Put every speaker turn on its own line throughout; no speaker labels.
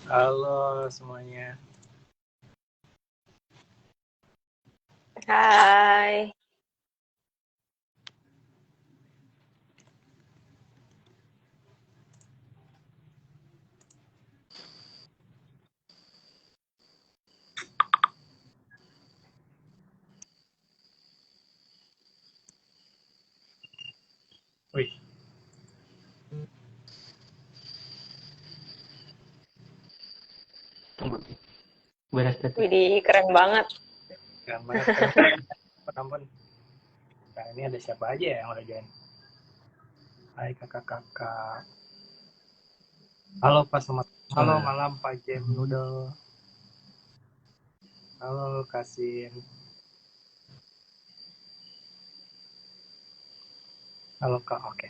Halo semuanya.
Hai.
Wih,
Tunggu, beres tadi.
Widih, keren banget.
keren banget, keren banget. Ampun. Nah, ini ada siapa aja ya yang udah join? Hai kakak-kakak. Halo Pak Selamat. Halo malam Pak Jem Noodle. Halo Kasin. Halo Kak. Oke.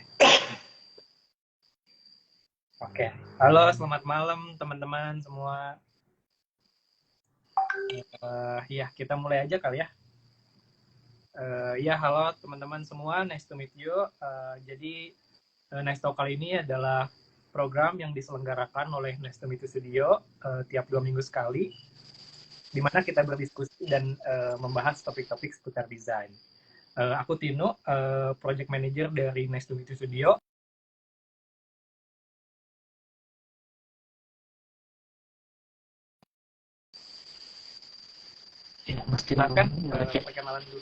Oke. Halo, selamat malam teman-teman semua. Ya, kita mulai aja kali ya. Ya, halo teman-teman semua. Nice to meet you. Jadi, Nice Talk kali ini adalah program yang diselenggarakan oleh Nice to Meet You Studio tiap 2 minggu sekali, di mana kita berdiskusi dan membahas topik-topik seputar desain. Aku Tino, Project Manager dari Nice to Meet You Studio.
Ya, mesti
Silakan
cek.
perkenalan dulu.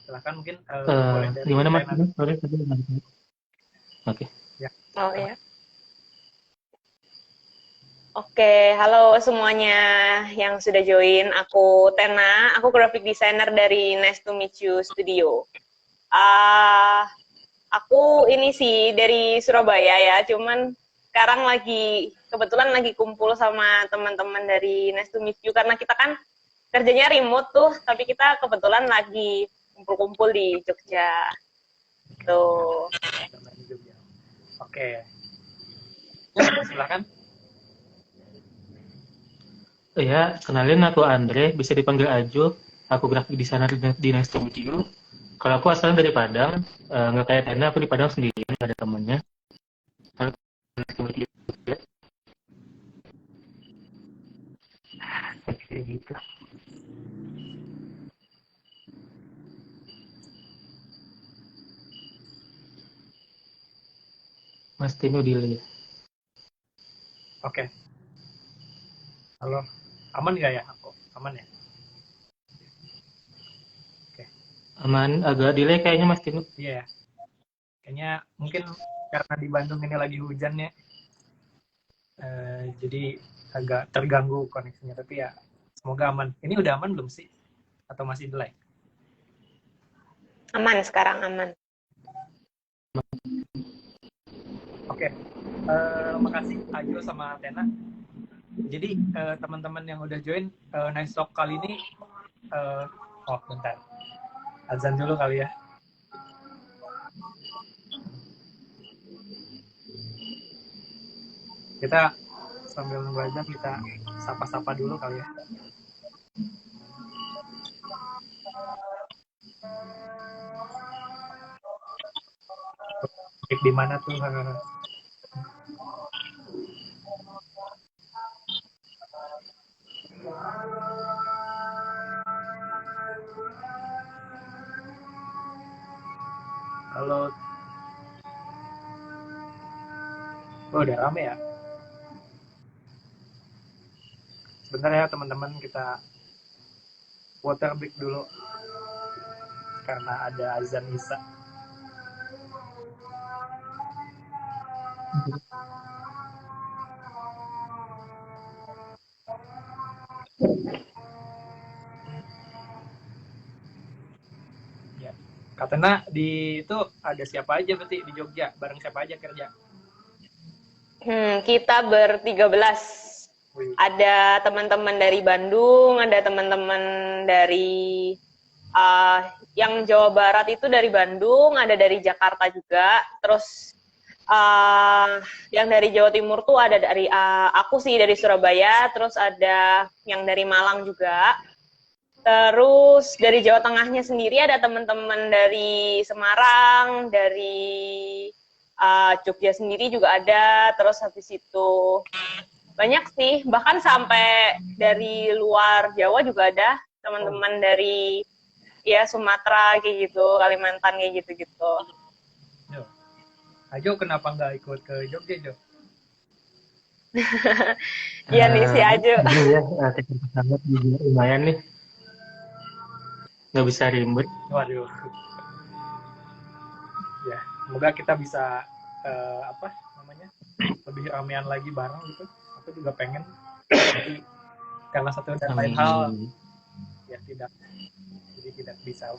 Silakan mungkin boleh dari
Gimana Mas?
Tena.
Sorry, tadi nggak bisa. Oke.
Ya,
Oh ya. Oke, halo semuanya yang sudah join. Aku Tena, aku graphic designer dari Nice to Meet You Studio. Aku ini sih dari Surabaya ya, cuman sekarang kebetulan lagi kumpul sama teman-teman dari Nice to Meet You karena kita kan kerjanya remote tuh, tapi kita kebetulan lagi kumpul-kumpul di Jogja. Tuh.
Oke. Ya, silakan.
Ya, kenalin aku Andre, bisa dipanggil Ajo. Aku grafik designer di Next to Meet You. Kalau aku asalnya dari Padang, nggak kayak Tenda, aku di Padang sendirian, nggak ada temennya. Kalau Next to Meet You juga, kayak gitu. Mas Tino delay.
Oke. Halo. Aman nggak ya aku? Aman ya? Oke.
Aman, agak delay kayaknya Mas Tino.
Iya ya. Kayaknya mungkin karena di Bandung ini lagi hujan ya. Jadi agak terganggu koneksinya. Tapi ya semoga aman. Ini udah aman belum sih? Atau masih delay?
Aman sekarang, aman.
Oke. Makasih Ajo sama Tena. Jadi teman-teman yang udah join Nice Talk kali ini, oh bentar, azan dulu kali ya. Kita sambil nunggu azan kita sapa-sapa dulu kali ya. Di mana tuh? Halo. Oh, udah rame ya. Sebentar ya teman-teman, kita water break dulu karena ada azan Isya. Ya. Katanya di itu ada siapa aja berarti di Jogja? Bareng siapa aja kerja?
Kita ber-13.
Wih.
Ada teman-teman dari Bandung, ada teman-teman dari yang Jawa Barat itu dari Bandung, ada dari Jakarta juga. Terus yang dari Jawa Timur tuh ada dari aku sih dari Surabaya, terus ada yang dari Malang juga. Terus dari Jawa Tengahnya sendiri ada teman-teman dari Semarang, dari Jogja sendiri juga ada, terus habis itu banyak sih, bahkan sampai dari luar Jawa juga ada teman-teman dari ya Sumatera kayak gitu, Kalimantan kayak gitu-gitu.
Ajo kenapa nggak ikut ke Jogja, Jo?
Iya nih si Ajo.
Ini ya, teknik pesawat juga lumayan nih. Nggak bisa ribet.
Waduh. Ya, semoga kita bisa apa namanya lebih ramean lagi bareng gitu. Aku juga pengen. Tapi karena satu dan lain hal ya tidak bisa.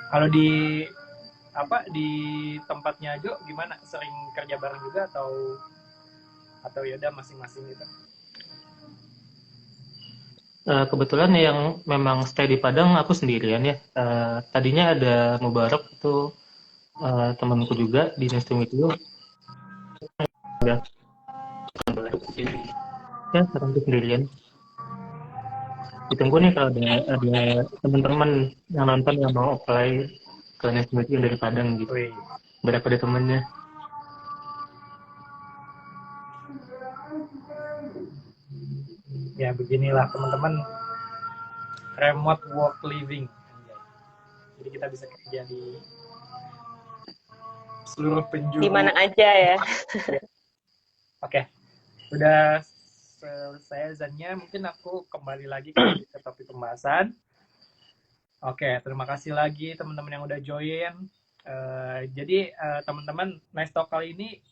Kalau di tempatnya Jo gimana? Sering kerja bareng juga atau ya udah masing-masing gitu?
Kebetulan yang memang stay di Padang aku sendirian ya. Tadinya ada Mubarak itu temanku juga di Nice to Meet You. Ya sekarang aku sendirian. Ditunggu nih kalau ada teman-teman yang nonton yang mau apply ke Nice to Meet You dari Padang gitu.
Wih.
Berapa ada temennya?
Ya beginilah teman-teman, remote work living. Jadi kita bisa kerja di seluruh penjuru.
Di mana aja ya.
Oke, udah selesai azannya. Mungkin aku kembali lagi ke topik pembahasan. Oke, terima kasih lagi teman-teman yang udah join. Jadi teman-teman, Nice Talk kali ini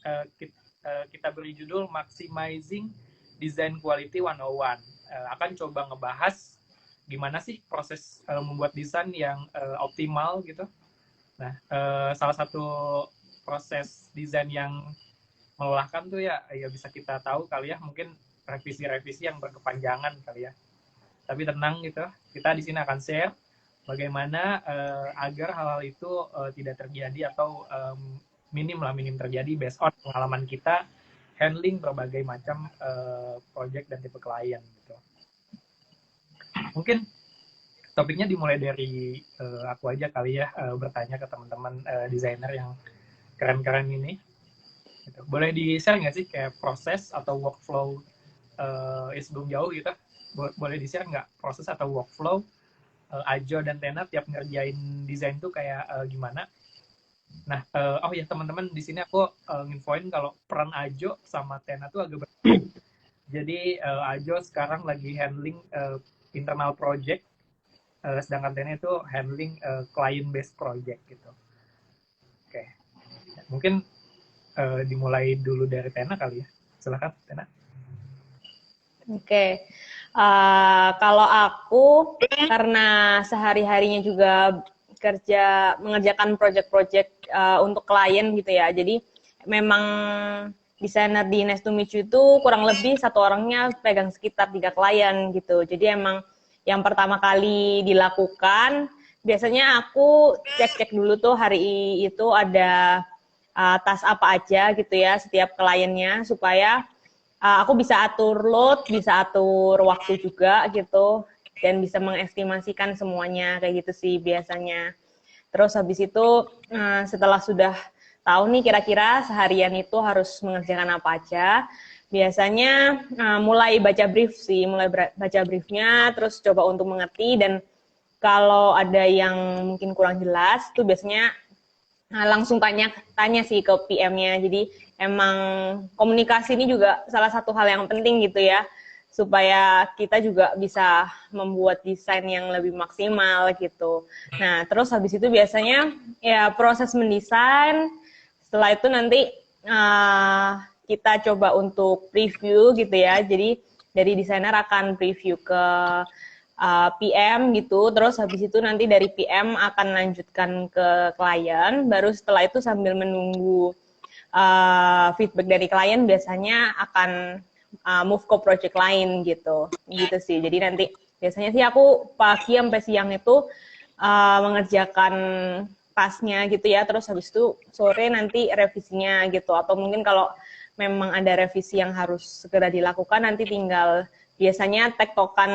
kita beri judul Maximizing Design Quality 101. Akan coba ngebahas gimana sih proses membuat desain yang optimal gitu. Nah, salah satu proses desain yang melelahkan tuh ya bisa kita tahu kali ya, mungkin revisi-revisi yang berkepanjangan kali ya. Tapi tenang gitu, kita di sini akan share bagaimana agar hal-hal itu tidak terjadi atau minim terjadi based on pengalaman kita handling berbagai macam project dan tipe klien gitu. Mungkin topiknya dimulai dari aku aja kali ya, bertanya ke teman-teman desainer yang keren-keren ini. Gitu. Boleh di-share nggak sih kayak proses atau workflow sebelum jauh gitu? Boleh di-share nggak proses atau workflow Ajo dan Tena tiap ngerjain desain tuh kayak gimana? Nah, oh ya teman-teman, di sini aku nginfoin kalau peran Ajo sama Tena tuh agak berbeda. Jadi Ajo sekarang lagi handling internal project, sedangkan Tena itu handling client based project gitu. Oke, mungkin dimulai dulu dari Tena kali ya. Silakan Tena.
Oke. Kalau aku karena sehari-harinya juga mengerjakan project-project untuk klien gitu ya. Jadi memang desainer di Nice to Meet You itu kurang lebih satu orangnya pegang sekitar 3 klien gitu. Jadi emang yang pertama kali dilakukan biasanya aku cek-cek dulu tuh hari itu ada task apa aja gitu ya setiap kliennya supaya aku bisa atur load, bisa atur waktu juga gitu, dan bisa mengestimasikan semuanya kayak gitu sih biasanya. Terus habis itu setelah sudah tahu nih kira-kira seharian itu harus mengerjakan apa aja, biasanya mulai baca brief sih, mulai baca briefnya, terus coba untuk mengerti, dan kalau ada yang mungkin kurang jelas, tuh biasanya langsung tanya sih ke PM-nya. Jadi emang komunikasi ini juga salah satu hal yang penting gitu ya, supaya kita juga bisa membuat desain yang lebih maksimal gitu. Nah, terus habis itu biasanya ya proses mendesain, setelah itu nanti kita coba untuk preview gitu ya. Jadi dari desainer akan preview ke PM gitu, terus habis itu nanti dari PM akan lanjutkan ke klien, baru setelah itu sambil menunggu feedback dari klien biasanya akan move ke project lain gitu sih. Jadi nanti biasanya sih aku pagi sampai siang itu mengerjakan tasnya gitu ya, terus habis itu sore nanti revisinya gitu, atau mungkin kalau memang ada revisi yang harus segera dilakukan nanti tinggal biasanya tektokan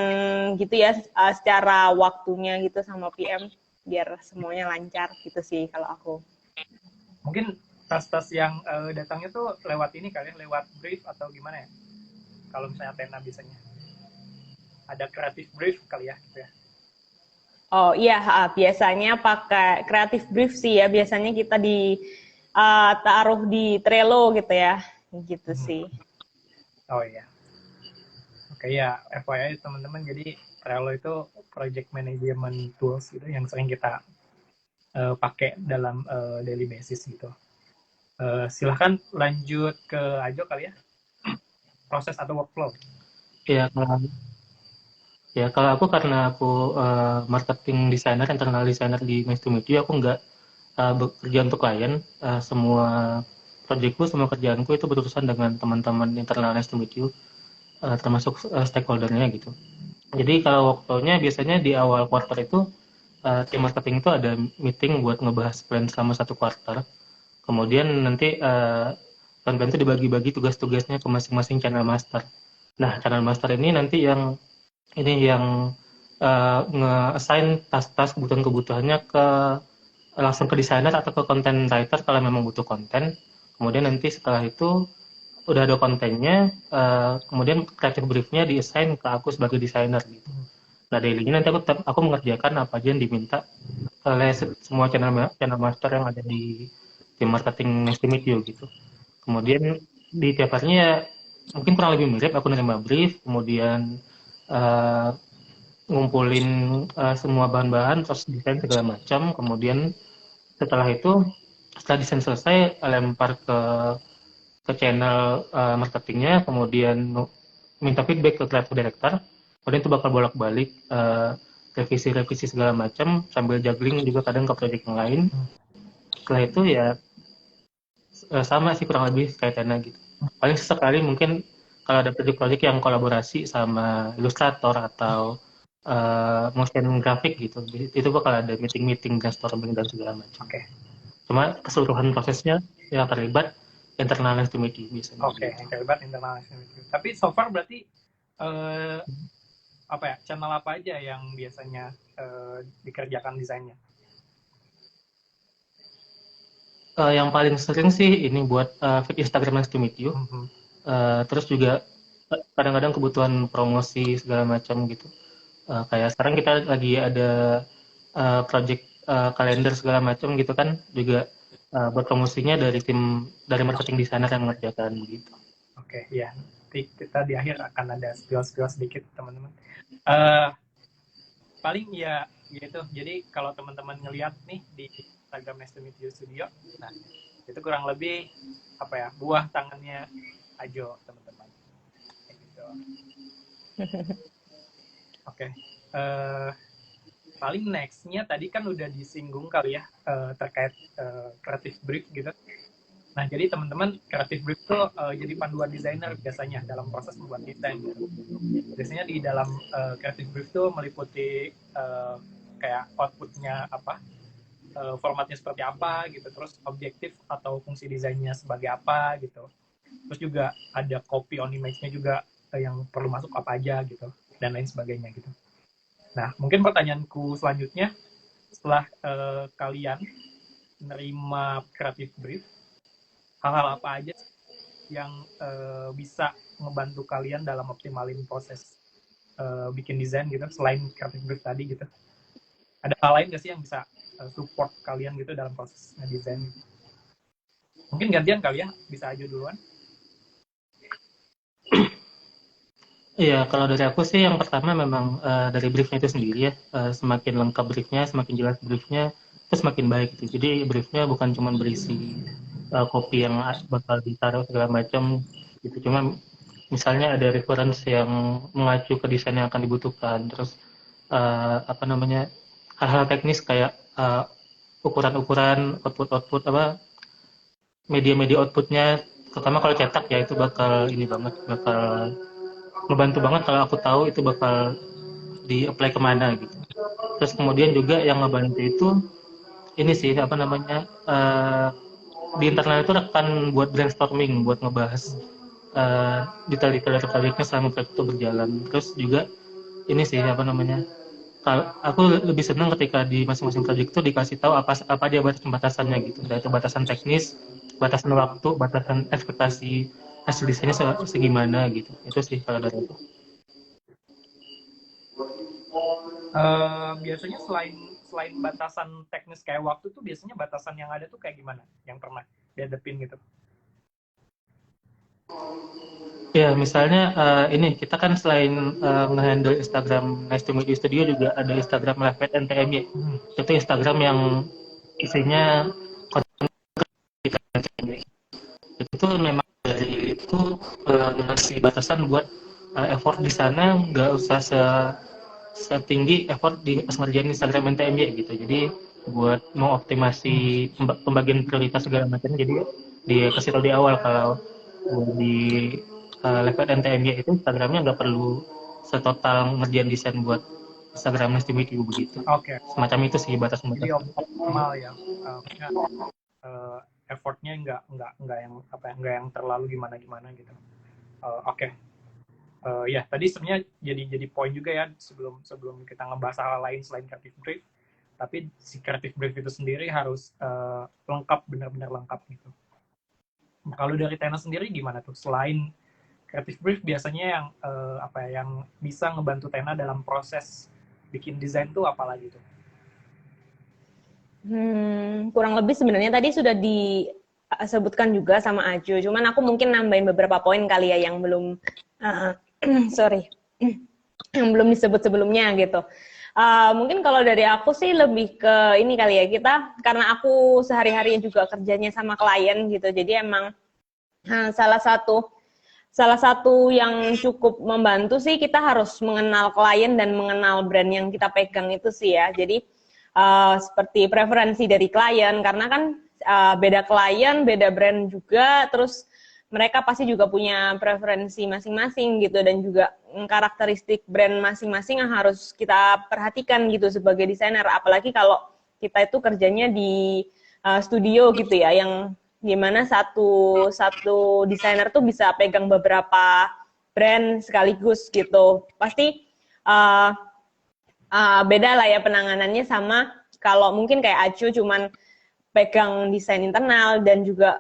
gitu ya secara waktunya gitu sama PM. biar semuanya lancar gitu sih kalau aku.
Mungkin tas-tas yang datangnya tuh lewat ini kali ya, lewat brief atau gimana ya? Kalau misalnya Tena biasanya ada creative brief kali ya gitu ya.
Oh iya, biasanya pakai creative brief sih ya. Biasanya kita taruh di Trello gitu ya, gitu sih.
Oh iya. Oke ya, FYI teman-teman, jadi Trello itu project management tools gitu yang sering kita pakai dalam daily basis gitu. Silahkan lanjut ke Ajo kali ya, proses atau workflow.
Kalau aku karena aku marketing designer, internal designer di Nice to Meet You, aku nggak bekerja untuk klien. Semua proyekku, semua kerjaanku itu berurusan dengan teman-teman internal Nice to Meet You, termasuk stakeholdernya gitu. Jadi kalau waktunya biasanya di awal quarter itu tim marketing itu ada meeting buat ngebahas plan selama satu quarter. Kemudian nanti plan-plan itu dibagi-bagi tugas-tugasnya ke masing-masing channel master. Nah, channel master ini nanti yang nge-assign tas-tas kebutuhan-kebutuhannya langsung ke desainer atau ke content writer kalau memang butuh konten. Kemudian nanti setelah itu udah ada kontennya, kemudian creative brief-nya di-assign ke aku sebagai desainer gitu. Nah, daily-nya nanti aku mengerjakan apa aja yang diminta oleh semua channel master yang ada di tim marketing Nice to Meet You gitu. Kemudian di tiap harinya ya, mungkin kurang lebih mirip, aku nerima brief, kemudian ngumpulin semua bahan-bahan, terus desain segala macam. Kemudian setelah desain selesai, lempar ke channel marketingnya, kemudian minta feedback ke creative director. Kemudian itu bakal bolak-balik revisi segala macam, sambil juggling juga kadang ke project yang lain. Setelah itu ya sama sih kurang lebih kayak Tena gitu. Paling sesekali mungkin kalau ada project-project yang kolaborasi sama ilustrator atau motion graphic gitu, itu bakal ada meeting-meeting, brainstorming dan segala macam.
Oke.
Cuma keseluruhan prosesnya yang terlibat internal estimate biasanya.
Oke, yang terlibat internal estimate. Tapi so far berarti channel apa aja yang biasanya dikerjakan desainnya?
Yang paling sering sih ini buat feed Instagram Nice to Meet You. Terus juga kadang-kadang kebutuhan promosi segala macam gitu. Kayak sekarang kita lagi ada project kalender segala macam gitu kan, juga buat promosinya dari marketing designer yang mengerjakan begitu.
Oke, ya. Nanti kita di akhir akan ada spill sedikit teman-teman. Paling ya gitu. Jadi kalau teman-teman ngelihat nih di Instagram Nice to Meet You Studio, nah itu kurang lebih buah tangannya Ajo teman-teman. Gitu. Oke. Paling nextnya tadi kan udah disinggung kali ya terkait creative brief gitu. Nah, jadi teman-teman creative brief tuh jadi panduan desainer biasanya dalam proses membuat desain gitu. Biasanya di dalam creative brief tuh meliputi kayak outputnya apa, formatnya seperti apa gitu, terus objektif atau fungsi desainnya sebagai apa gitu. Terus juga ada copy on image-nya juga yang perlu masuk apa aja gitu, dan lain sebagainya gitu. Nah, mungkin pertanyaanku selanjutnya, setelah kalian menerima creative brief, hal-hal apa aja yang bisa ngebantu kalian dalam optimalin proses bikin desain gitu, selain creative brief tadi gitu? Ada hal lain nggak sih yang bisa support kalian gitu dalam proses ngedesain? Mungkin gantian kali ya, bisa aja duluan.
Iya, kalau dari aku sih yang pertama memang dari briefnya itu sendiri ya, semakin lengkap briefnya, semakin jelas briefnya, itu semakin baik gitu. Jadi briefnya bukan cuma berisi kopi yang bakal ditaruh segala macam gitu, cuma misalnya ada reference yang mengacu ke desain yang akan dibutuhkan, terus hal-hal teknis kayak ukuran-ukuran output media-media outputnya, terutama kalau cetak ya itu bakal ngebantu banget kalau aku tahu itu bakal di-apply kemana gitu. Terus kemudian juga yang ngebantu itu ini sih di internal itu rekan buat brainstorming, buat ngebahas detail-detail proyeknya selama proyek itu berjalan. Terus juga ini sih Kalau aku lebih senang ketika di masing-masing project itu dikasih tahu apa dia batasan-batasannya gitu. Dari batasan teknis, batasan waktu, batasan ekspektasi hasil desainnya segimana gitu. Itu sih kalau dari aku.
Biasanya selain selain batasan teknis kayak waktu tuh biasanya batasan yang ada tuh kayak gimana? Yang pernah dihadapin gitu?
Ya, misalnya ini kita kan selain nge-handle Instagram Nice to Meet You Studio juga ada Instagram Live at NTM ya. Itu Instagram yang isinya konten kita NTM. Itu memang dari itu ngasih batasan buat effort di sana nggak usah setinggi effort di pas ngerjain Instagram NTMY gitu. Jadi buat mengoptimasi pembagian prioritas segala macam, jadi dia kasih tahu di awal kalau di level NTMY itu Instagramnya nggak perlu setotal ngerjain desain buat Instagram Estimate begitu.
Oke.
Semacam itu sih
Jadi
batas-batas.
optimal ya. Effortnya nggak yang apa ya, nggak yang terlalu gimana gitu. Oke. Ya tadi sebenarnya jadi poin juga ya sebelum kita ngebahas hal lain selain creative brief, tapi si creative brief itu sendiri harus lengkap, benar-benar lengkap gitu. Kalau dari Tena sendiri gimana tuh? Selain creative brief biasanya yang apa ya, yang bisa ngebantu Tena dalam proses bikin desain tuh apa lagi tuh?
Kurang lebih sebenarnya tadi sudah disebutkan juga sama Ajo, cuman aku mungkin nambahin beberapa poin kali ya yang belum yang belum disebut sebelumnya gitu. Mungkin kalau dari aku sih lebih ke ini kali ya, kita karena aku sehari-harinya juga kerjanya sama klien gitu, jadi emang salah satu yang cukup membantu sih kita harus mengenal klien dan mengenal brand yang kita pegang itu sih ya. Jadi seperti preferensi dari klien, karena kan beda klien, beda brand juga, terus mereka pasti juga punya preferensi masing-masing gitu, dan juga karakteristik brand masing-masing yang harus kita perhatikan gitu sebagai desainer, apalagi kalau kita itu kerjanya di studio gitu ya, yang gimana satu desainer tuh bisa pegang beberapa brand sekaligus gitu. Pasti beda lah ya penanganannya sama kalau mungkin kayak Acu cuman pegang desain internal, dan juga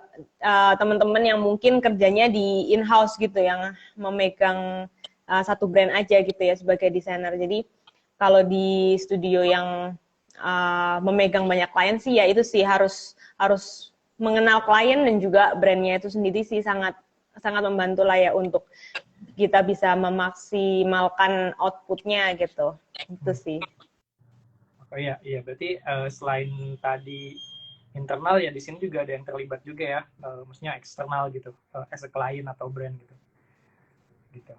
teman-teman yang mungkin kerjanya di in-house gitu yang memegang satu brand aja gitu ya sebagai desainer. Jadi kalau di studio yang memegang banyak klien sih ya itu sih harus mengenal klien dan juga brandnya itu sendiri sih sangat membantu lah ya untuk kita bisa memaksimalkan outputnya gitu. Itu sih.
Oh iya berarti selain tadi internal ya di sini juga ada yang terlibat juga ya, maksudnya eksternal gitu, as a client atau brand gitu.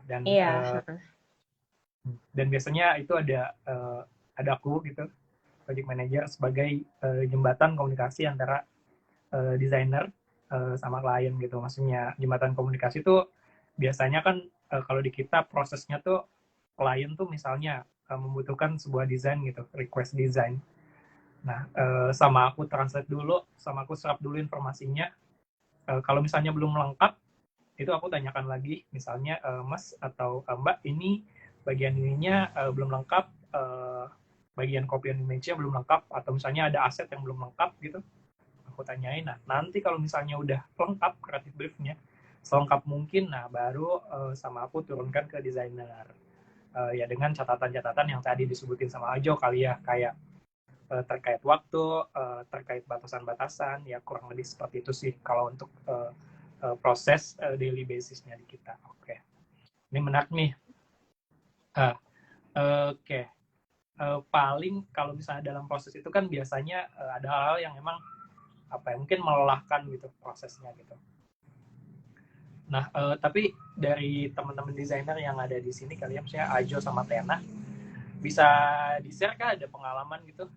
Dan
Iya.
Dan biasanya itu ada aku gitu, project manager sebagai jembatan komunikasi antara desainer sama klien gitu. Maksudnya jembatan komunikasi itu biasanya kan kalau di kita prosesnya tuh klien tuh misalnya membutuhkan sebuah desain gitu, request desain. Nah, sama aku translate dulu, sama aku serap dulu informasinya. Kalau misalnya belum lengkap, itu aku tanyakan lagi, misalnya Mas atau Mbak, ini bagian ininya belum lengkap, bagian copy and image-nya belum lengkap, atau misalnya ada aset yang belum lengkap gitu, aku tanyain. Nah, nanti kalau misalnya udah lengkap creative brief-nya, selengkap mungkin, nah baru sama aku turunkan ke desainer. Ya dengan catatan-catatan yang tadi disebutin sama Ajo kali ya, kayak terkait waktu, terkait batasan-batasan, ya kurang lebih seperti itu sih kalau untuk proses daily basisnya di kita. Oke. Ini menarik nih. Oke. Paling kalau misalnya dalam proses itu kan biasanya ada hal-hal yang emang apa ya, mungkin melelahkan gitu prosesnya gitu. Nah, tapi dari teman-teman desainer yang ada di sini kalian, misalnya Ajo sama Tena, bisa di-share kah ada pengalaman gitu,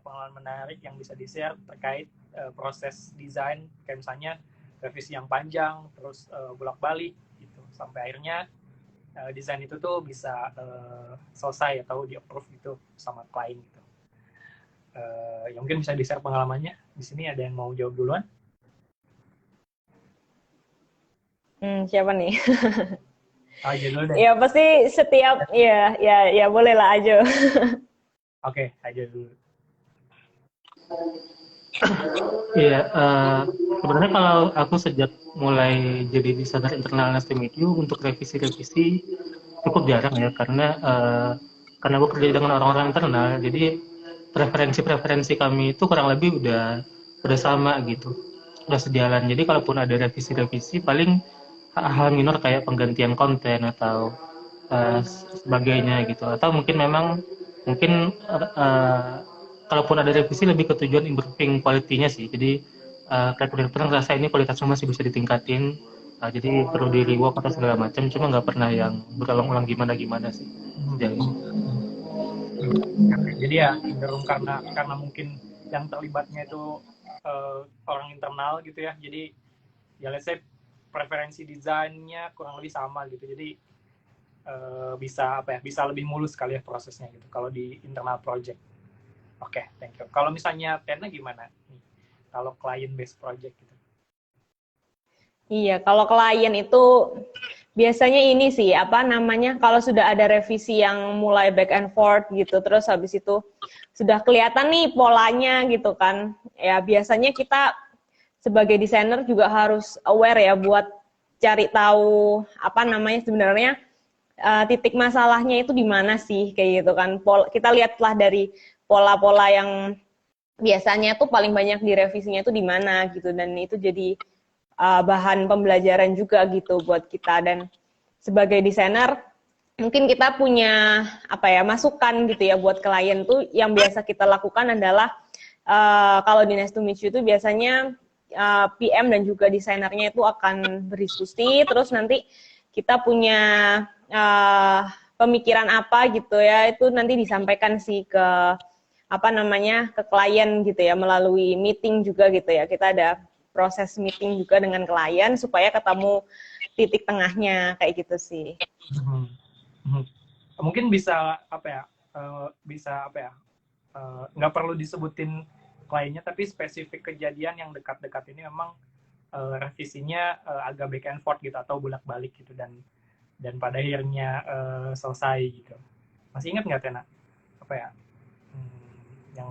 pengalaman menarik yang bisa di-share terkait proses desain, kayak misalnya revisi yang panjang, terus bolak-balik gitu, sampai akhirnya desain itu tuh bisa selesai atau di-approve gitu sama klien gitu. Ya mungkin bisa di-share pengalamannya. Di sini ada yang mau jawab duluan?
Siapa nih?
Ajo dulu deh.
Ya pasti setiap ya boleh lah Ajo.
Oke, Ajo dulu.
Iya, sebenarnya kalau aku sejak mulai jadi desainer internal Nasdem itu untuk revisi-revisi cukup jarang ya, karena aku kerja dengan orang-orang internal, jadi preferensi-preferensi kami itu kurang lebih udah sama gitu, udah sejalan. Jadi kalaupun ada revisi-revisi, paling hal minor kayak penggantian konten atau sebagainya gitu, atau mungkin kalaupun ada revisi lebih ke tujuan improving quality-nya sih. Jadi kayak benar-benar ngerasa ini kualitasnya masih bisa ditingkatin, jadi perlu di rework atau segala macam, cuma nggak pernah yang berulang-ulang gimana-gimana sih sejauh ini.
Jadi ya cenderung karena mungkin yang terlibatnya itu orang internal gitu ya. Jadi ya let's say preferensi desainnya kurang lebih sama gitu. Jadi bisa lebih mulus kali ya prosesnya gitu kalau di internal project. Oke, thank you. Kalau misalnya Tena gimana nih? Kalau client based project gitu.
Iya, kalau klien itu biasanya ini sih, apa namanya, kalau sudah ada revisi yang mulai back and forth gitu, terus habis itu sudah kelihatan nih polanya gitu kan, ya biasanya kita sebagai desainer juga harus aware ya buat cari tahu, apa namanya, sebenarnya titik masalahnya itu di mana sih, kayak gitu kan. Kita lihatlah dari pola-pola yang biasanya tuh paling banyak direvisinya itu di mana gitu, dan itu jadi bahan pembelajaran juga gitu buat kita. Dan sebagai desainer mungkin kita punya apa ya masukan gitu ya buat klien tuh. Yang biasa kita lakukan adalah kalau di Nice to Meet You itu biasanya PM dan juga desainernya itu akan berdiskusi, terus nanti kita punya pemikiran apa gitu ya, itu nanti disampaikan sih ke apa namanya ke klien gitu ya, melalui meeting juga gitu ya. Kita ada proses meeting juga dengan klien supaya ketemu titik tengahnya kayak gitu sih.
Mungkin bisa nggak perlu disebutin kliennya, tapi spesifik kejadian yang dekat-dekat ini memang revisinya agak back and forth gitu atau bolak-balik gitu, dan pada akhirnya selesai gitu. Masih ingat nggak Tena? Apa ya?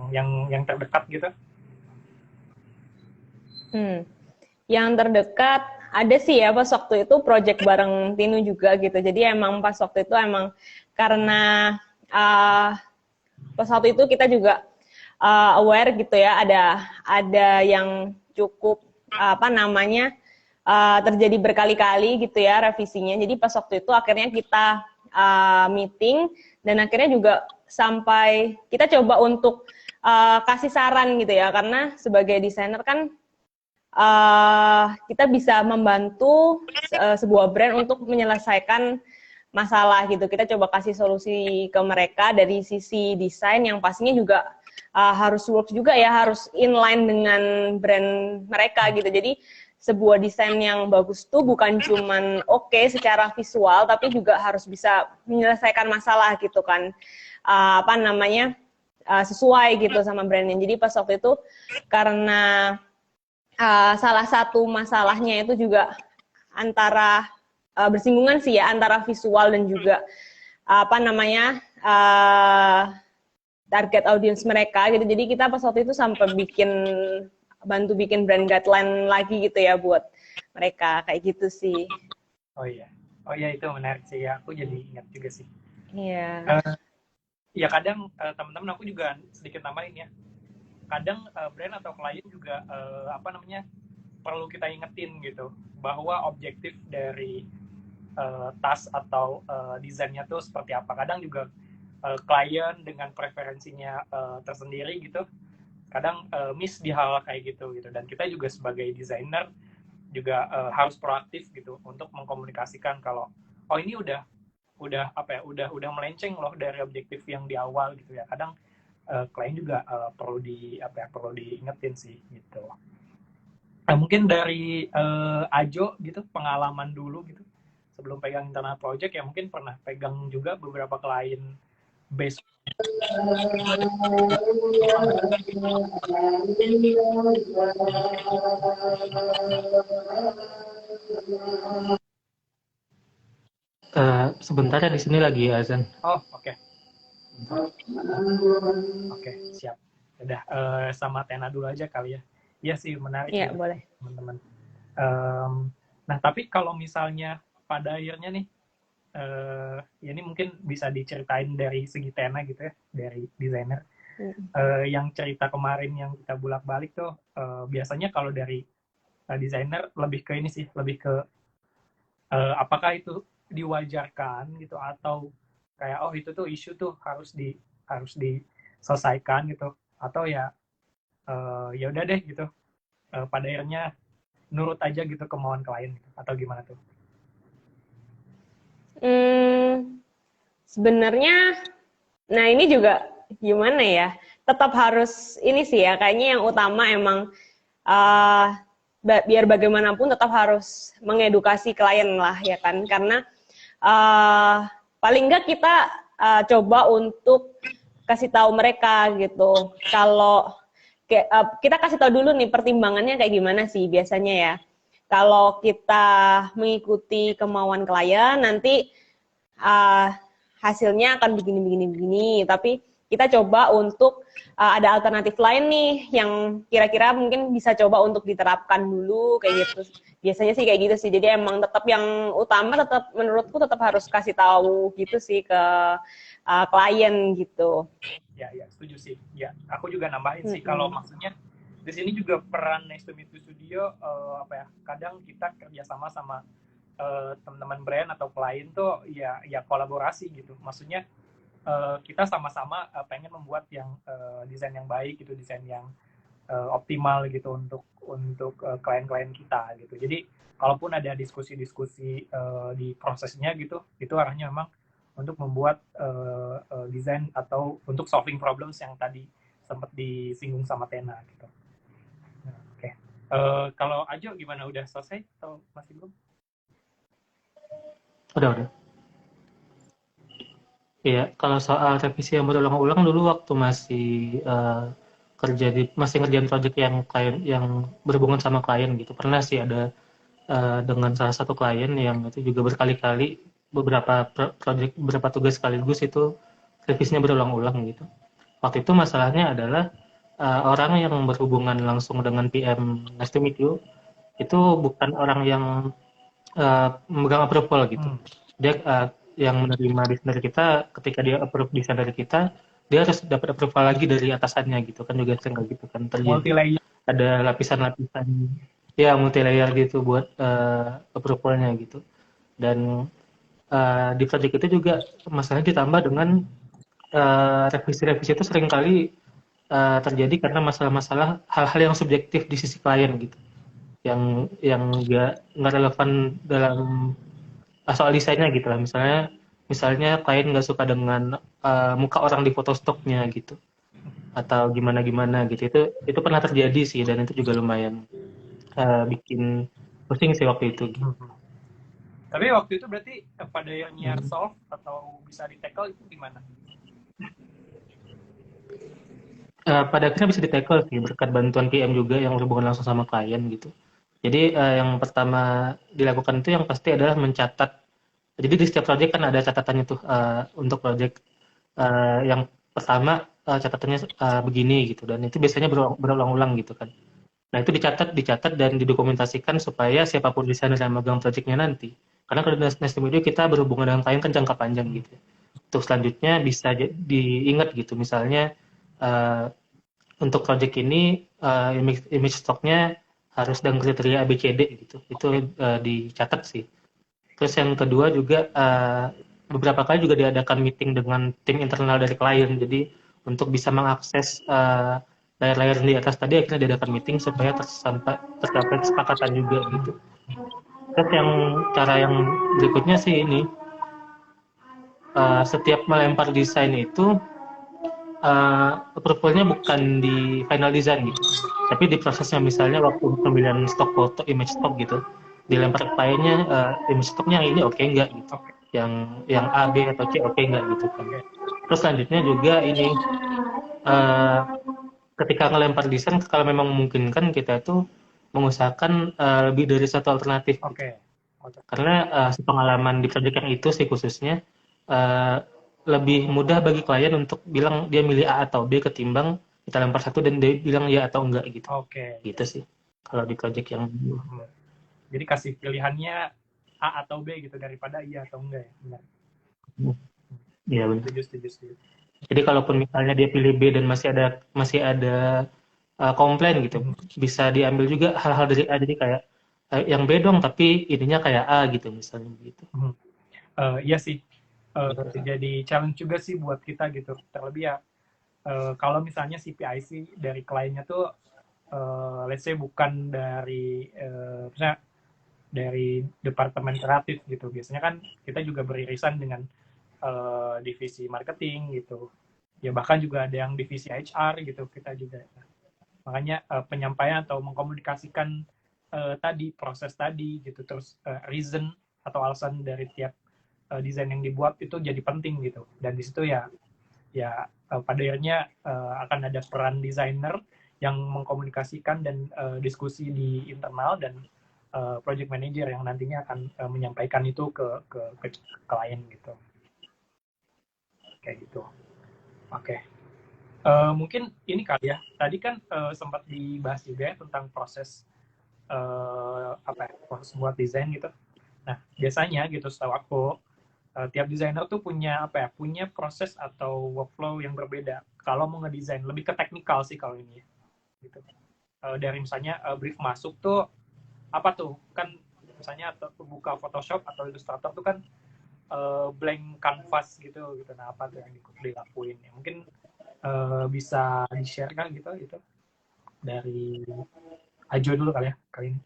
Yang terdekat gitu?
Yang terdekat ada sih ya, pas waktu itu project bareng Tinu juga gitu. Jadi emang pas waktu itu emang karena pas waktu itu kita juga aware gitu ya, ada yang cukup apa namanya terjadi berkali-kali gitu ya revisinya. Jadi pas waktu itu akhirnya kita meeting, dan akhirnya juga sampai kita coba untuk kasih saran gitu ya, karena sebagai desainer kan kita bisa membantu sebuah brand untuk menyelesaikan masalah gitu. Kita coba kasih solusi ke mereka dari sisi desain yang pastinya juga harus works juga ya, harus inline dengan brand mereka gitu. Jadi sebuah desain yang bagus tuh bukan cuman oke secara visual, tapi juga harus bisa menyelesaikan masalah gitu kan, apa namanya sesuai gitu sama brandnya. Jadi pas waktu itu karena salah satu masalahnya itu juga antara bersinggungan sih ya, antara visual dan juga apa namanya target audience mereka gitu. Jadi kita pas waktu itu sampai bantu bikin brand guideline lagi gitu ya buat mereka, kayak gitu sih.
Oh iya itu menarik sih ya, aku jadi ingat juga sih.
Iya.
Ya kadang teman-teman aku juga sedikit nambahin ya. Kadang brand atau klien juga perlu kita ingetin gitu bahwa objektif dari task atau desainnya tuh seperti apa. Kadang juga klien dengan preferensinya tersendiri gitu, kadang miss di hal kayak gitu. Dan kita juga sebagai desainer juga harus proaktif gitu untuk mengkomunikasikan kalau oh ini udah melenceng loh dari objektif yang di awal gitu ya. Kadang klien juga perlu diingetin sih gitu. Mungkin dari Ajo gitu, pengalaman dulu gitu sebelum pegang internal project ya, mungkin pernah pegang juga beberapa klien base.
Sebentar ya, di sini lagi azan.
Oh, oke. Oke, siap. Udah, sama Tena dulu aja kali ya. Iya sih, menarik
Iya,
sih
boleh.
teman-teman. Em, nah, tapi kalau misalnya pada akhirnya nih, ya ini mungkin bisa diceritain dari segi Tena gitu ya, dari desainer. Yang cerita kemarin yang kita bolak-balik tuh, biasanya kalau dari desainer lebih ke ini sih, lebih ke apakah itu diwajarkan gitu atau kayak oh itu tuh isu tuh harus diselesaikan gitu atau ya ya udah deh gitu. Pada akhirnya nurut aja gitu kemauan klien gitu, atau gimana tuh?
Sebenarnya, nah ini juga gimana ya? Tetap harus ini sih ya, kayaknya yang utama emang uh, biar bagaimanapun tetap harus mengedukasi klien lah ya kan, karena paling enggak kita coba untuk kasih tahu mereka gitu. Kalau kita kasih tahu dulu nih pertimbangannya kayak gimana sih biasanya ya. Kalau kita mengikuti kemauan klien, nanti hasilnya akan begini. Tapi kita coba untuk ada alternatif lain nih yang kira-kira mungkin bisa coba untuk diterapkan dulu kayak gitu. Biasanya sih kayak gitu sih. Jadi emang tetap yang utama tetap menurutku tetap harus kasih tahu gitu sih ke klien gitu.
Ya, setuju sih. Ya, aku juga nambahin sih kalau maksudnya di sini juga peran Nice to Meet You Studio apa ya? Kadang kita kerjasama sama teman-teman brand atau klien tuh ya kolaborasi gitu. Maksudnya kita sama-sama pengen membuat yang desain yang baik gitu, desain yang optimal gitu untuk klien-klien kita gitu. Jadi kalaupun ada diskusi-diskusi di prosesnya gitu, itu arahnya memang untuk membuat desain atau untuk solving problems yang tadi sempat disinggung sama Tena gitu. Nah, oke. Kalau Ajo gimana? Udah selesai atau masih belum?
Udah. Iya, kalau soal revisi yang berulang-ulang dulu waktu masih masih ngerjain project yang klien yang berhubungan sama klien gitu. Pernah sih ada dengan salah satu klien yang itu juga berkali-kali beberapa project beberapa tugas sekaligus itu revisinya berulang-ulang gitu. Waktu itu masalahnya adalah orang yang berhubungan langsung dengan PM Nice to Meet You itu bukan orang yang memegang approval gitu. Dia yang menerima desain dari kita, ketika dia approve desain dari kita, dia harus dapat approval lagi dari atasannya gitu kan, juga sering gitu kan terjadi.
Multi-layer.
Ada lapisan-lapisan ya multi layer gitu buat approvalnya gitu. Dan di project itu juga masalahnya ditambah dengan revisi-revisi itu seringkali terjadi karena masalah-masalah hal-hal yang subjektif di sisi klien gitu, yang nggak relevan dalam soal desainnya gitu lah. Misalnya klien nggak suka dengan muka orang di foto stoknya gitu, atau gimana gitu. Itu pernah terjadi sih, dan itu juga lumayan bikin pusing sih waktu itu gitu.
Tapi waktu itu berarti pada yang solve atau bisa di-tackle itu gimana?
Pada akhirnya bisa di-tackle sih berkat bantuan PM juga yang berhubungan langsung sama klien gitu. Jadi yang pertama dilakukan itu yang pasti adalah mencatat. Jadi di setiap project kan ada catatannya tuh untuk project yang pertama catatannya begini gitu, dan itu biasanya berulang-ulang gitu kan. Nah itu dicatat dan didokumentasikan supaya siapapun desainer yang megang projectnya nanti, karena kalau di Nice to Meet You kita berhubungan dengan klien kan jangka panjang gitu. Untuk selanjutnya bisa diingat gitu, misalnya untuk project ini image stocknya harus dengan kriteria ABCD gitu, itu dicatat sih. Terus yang kedua juga beberapa kali juga diadakan meeting dengan tim internal dari klien, jadi untuk bisa mengakses layar-layar di atas tadi akhirnya diadakan meeting supaya tercapai kesepakatan juga gitu. Terus cara yang berikutnya sih ini, setiap melempar desain itu approval-nya bukan di final design gitu, tapi di prosesnya, misalnya waktu pemilihan stok foto, image stock gitu, dilempar ke kliennya, image stoknya yang ini oke nggak gitu, yang A, B atau C oke nggak gitu kan. Terus selanjutnya juga ini ketika ngelempar desain, kalau memang memungkinkan kita itu mengusahakan lebih dari satu alternatif.
Oke.
Karena sepengalaman di project yang itu sih khususnya eh, lebih mudah bagi klien untuk bilang dia milih A atau B ketimbang kita lempar satu dan dia bilang ya atau enggak gitu.
Oke.
Gitu sih. Kalau di project yang
Jadi kasih pilihannya A atau B gitu daripada iya atau enggak ya. Benar.
Iya benar.
Setuju.
Jadi kalaupun misalnya dia pilih B dan masih ada komplain gitu, bisa diambil juga hal-hal dari A, jadi kayak yang B dong tapi ininya kayak A gitu misalnya gitu.
Iya sih. Jadi challenge juga sih buat kita gitu. Terlebih ya kalau misalnya CPIC dari kliennya tuh let's say bukan dari misalnya dari departemen kreatif gitu. Biasanya kan kita juga beririsan dengan divisi marketing gitu. Ya bahkan juga ada yang divisi HR gitu kita juga. Makanya penyampaian atau mengkomunikasikan tadi proses tadi gitu, terus reason atau alasan dari tiap desain yang dibuat itu jadi penting gitu. Dan di situ ya pada akhirnya akan ada peran desainer yang mengkomunikasikan dan diskusi di internal dan project manager yang nantinya akan menyampaikan itu ke klien gitu. Kayak gitu. Oke. Mungkin ini kali ya. Tadi kan sempat dibahas juga ya tentang proses proses buat desain gitu. Nah, biasanya gitu setahu aku tiap desainer tuh punya punya proses atau workflow yang berbeda kalau mau ngedesain, lebih ke teknikal sih kalau ini gitu. Dari misalnya brief masuk tuh apa tuh kan misalnya buka Photoshop atau Illustrator tuh kan blank canvas gitu. Nah, apa tuh yang dilakuin ya, mungkin bisa di-share kan gitu dari Ajo dulu kali ya kali ini.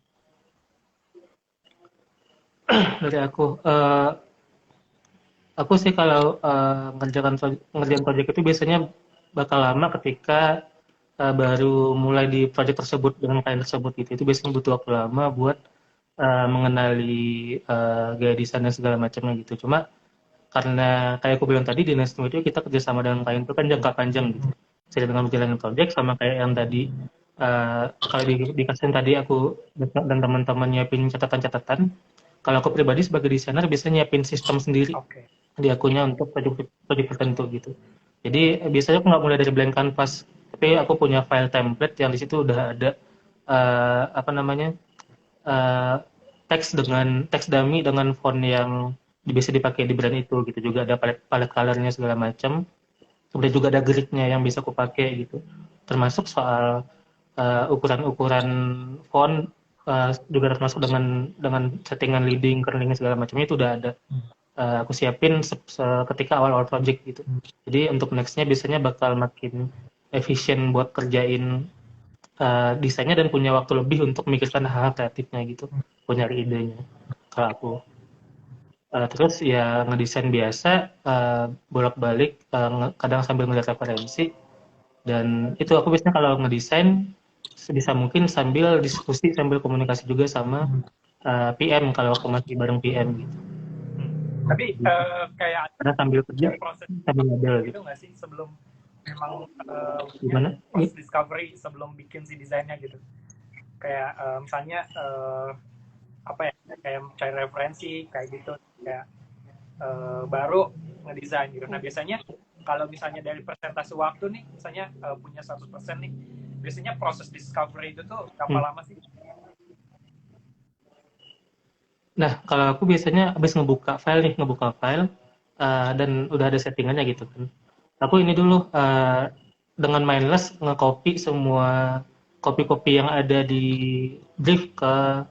Dari aku sih kalau ngerjain project itu biasanya bakal lama ketika baru mulai di project tersebut dengan klien tersebut gitu. Itu biasanya butuh waktu lama buat mengenali gaya desain dan segala macamnya gitu. Cuma karena kayak aku bilang tadi di Nest Studio kita kerjasama dengan klien itu kan jangka panjang gitu. Saya dengan menjalani project sama kayak yang tadi kalau dikasihin tadi aku dan teman-teman nyiapin catatan-catatan. Kalau aku pribadi sebagai desainer bisa nyiapin sistem sendiri di akunnya untuk project tertentu gitu. Jadi biasanya aku nggak mulai dari blank canvas, tapi aku punya file template yang di situ udah ada teks dummy dengan font yang bisa dipakai di brand itu gitu, juga ada palette colornya segala macam, kemudian juga ada gridnya yang bisa aku pakai gitu, termasuk soal ukuran font juga termasuk dengan settingan leading, kerning segala macamnya itu udah ada. Aku siapin ketika awal-awal project gitu. Jadi untuk nextnya biasanya bakal makin efisien buat kerjain desainnya dan punya waktu lebih untuk memikirkan hal kreatifnya gitu, punya idenya kalau aku. Terus ya ngedesain biasa, bolak-balik, kadang sambil ngeliat referensi, dan itu aku biasanya kalau ngedesain sebisa mungkin sambil diskusi, sambil komunikasi juga sama PM kalau aku masih bareng PM gitu.
Tapi kayak
Karena sambil kerja,
proses
sambil model
gitu
gitu.
nggak sih sebelum memang
Gimana?
proses discovery sebelum bikin si desainnya gitu? Kayak misalnya kayak cari referensi kayak gitu, kayak baru ngedesain gitu. Nah biasanya kalau misalnya dari persentase waktu nih, misalnya punya 100% nih, biasanya proses discovery itu tuh berapa lama sih?
Nah, kalau aku biasanya habis ngebuka file dan udah ada settingannya gitu kan. Aku ini dulu dengan mindless nge-copy semua copy-copy yang ada di brief ke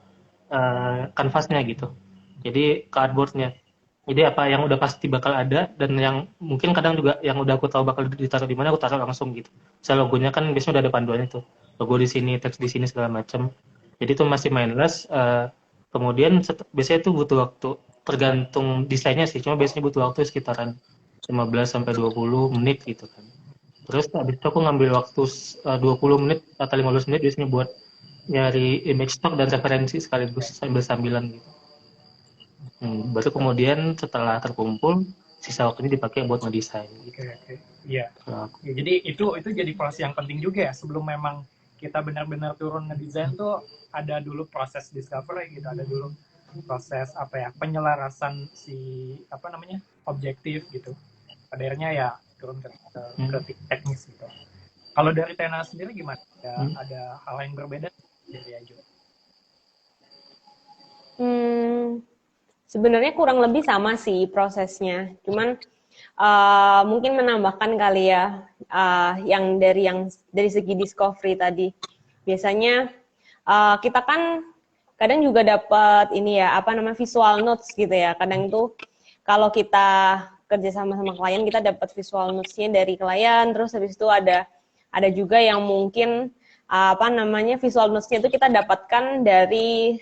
kanvasnya gitu. Jadi ke artboardnya. Jadi apa yang udah pasti bakal ada dan yang mungkin kadang juga yang udah aku tahu bakal ditaruh di mana aku taruh langsung gitu. Saya logonya kan biasanya udah ada panduannya tuh. Logo di sini, teks di sini segala macam. Jadi itu masih mindless. Kemudian biasanya itu butuh waktu tergantung desainnya sih. Cuma biasanya butuh waktu sekitaran 15 sampai 20 menit gitu kan. Terus habis itu aku ngambil waktu 20 menit atau 15 menit biasanya buat nyari image stock dan referensi sekaligus sambil-sambilan gitu. Baru kemudian setelah terkumpul, sisa waktunya dipakai buat ngedesain. Gitu.
Oke. Iya. Ya, jadi itu jadi proses yang penting juga ya, sebelum memang kita benar-benar turun ngedesain tuh ada dulu proses discovery gitu, ada dulu proses apa ya, penyelarasan si apa namanya objektif gitu. Pada akhirnya ya turun ke teknis gitu. Kalau dari Tena sendiri gimana? Ada hal yang berbeda dari Ajo?
Sebenarnya kurang lebih sama sih prosesnya. Cuman mungkin menambahkan kali ya yang dari segi discovery tadi. Biasanya kita kan kadang juga dapat ini ya apa namanya visual notes gitu ya. Kadang itu kalau kita kerja sama klien kita dapat visual notes-nya dari klien, terus habis itu ada juga yang mungkin apa namanya visual notes-nya itu kita dapatkan dari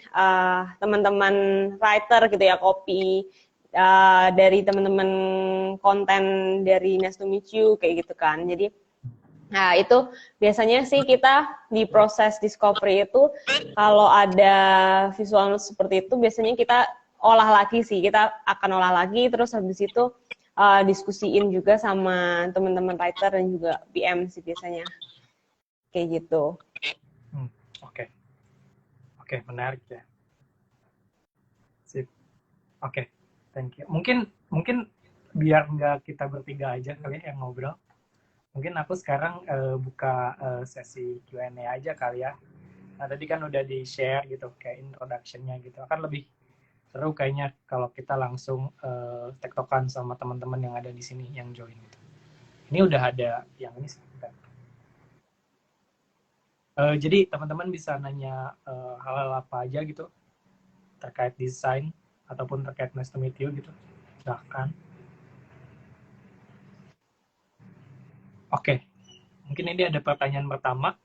teman-teman writer gitu ya, copy dari teman-teman konten dari Nice to Meet You kayak gitu kan. Jadi nah itu biasanya sih kita di proses discovery itu kalau ada visual notes seperti itu biasanya kita olah lagi sih, kita akan olah lagi terus habis itu diskusiin juga sama teman-teman writer dan juga PM sih biasanya. Kayak gitu.
Oke, menarik ya. Sip. Oke, thank you. Mungkin biar nggak kita bertiga aja kali ya yang ngobrol. Mungkin aku sekarang buka sesi Q&A aja kali ya. Nah, tadi kan udah di-share gitu, kayak introduction-nya gitu. Akan lebih seru kayaknya kalau kita langsung tektokan sama teman-teman yang ada di sini, yang join gitu. Ini udah ada yang ini sih. Jadi teman-teman bisa nanya hal-hal apa aja gitu terkait desain ataupun terkait Nice to Meet You gitu. Silahkan. Oke, mungkin ini ada pertanyaan pertama.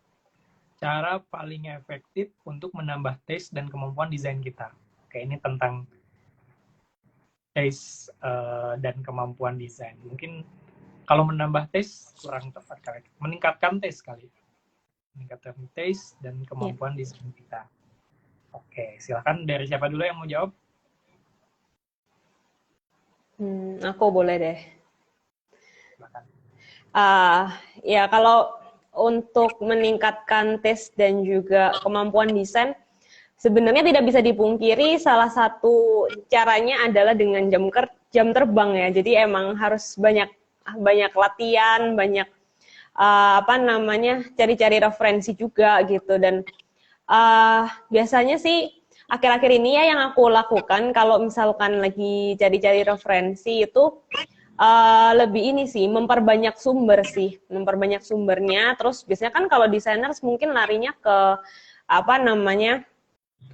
Cara paling efektif untuk menambah taste dan kemampuan desain kita. Oke, ini tentang taste dan kemampuan desain. Mungkin kalau menambah taste kurang tepat kali. Meningkatkan taste kali. Meningkatkan taste dan kemampuan desain kita. Oke, silakan dari siapa dulu yang mau jawab?
Aku boleh deh.
Silakan.
Ya kalau untuk meningkatkan taste dan juga kemampuan desain, sebenarnya tidak bisa dipungkiri salah satu caranya adalah dengan jam terbang ya. Jadi emang harus banyak latihan, banyak apa namanya cari-cari referensi juga gitu dan biasanya sih akhir-akhir ini ya yang aku lakukan kalau misalkan lagi cari-cari referensi itu lebih ini sih memperbanyak sumbernya terus biasanya kan kalau desainer mungkin larinya ke apa namanya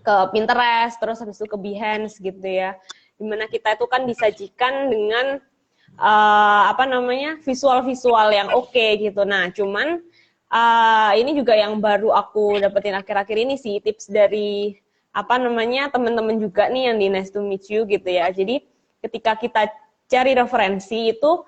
ke Pinterest terus habis itu ke Behance gitu ya dimana kita itu kan disajikan dengan apa namanya visual yang oke gitu. Nah, cuman ini juga yang baru aku dapetin akhir-akhir ini sih tips dari apa namanya teman-teman juga nih yang di Nice to Meet You gitu ya. Jadi ketika kita cari referensi itu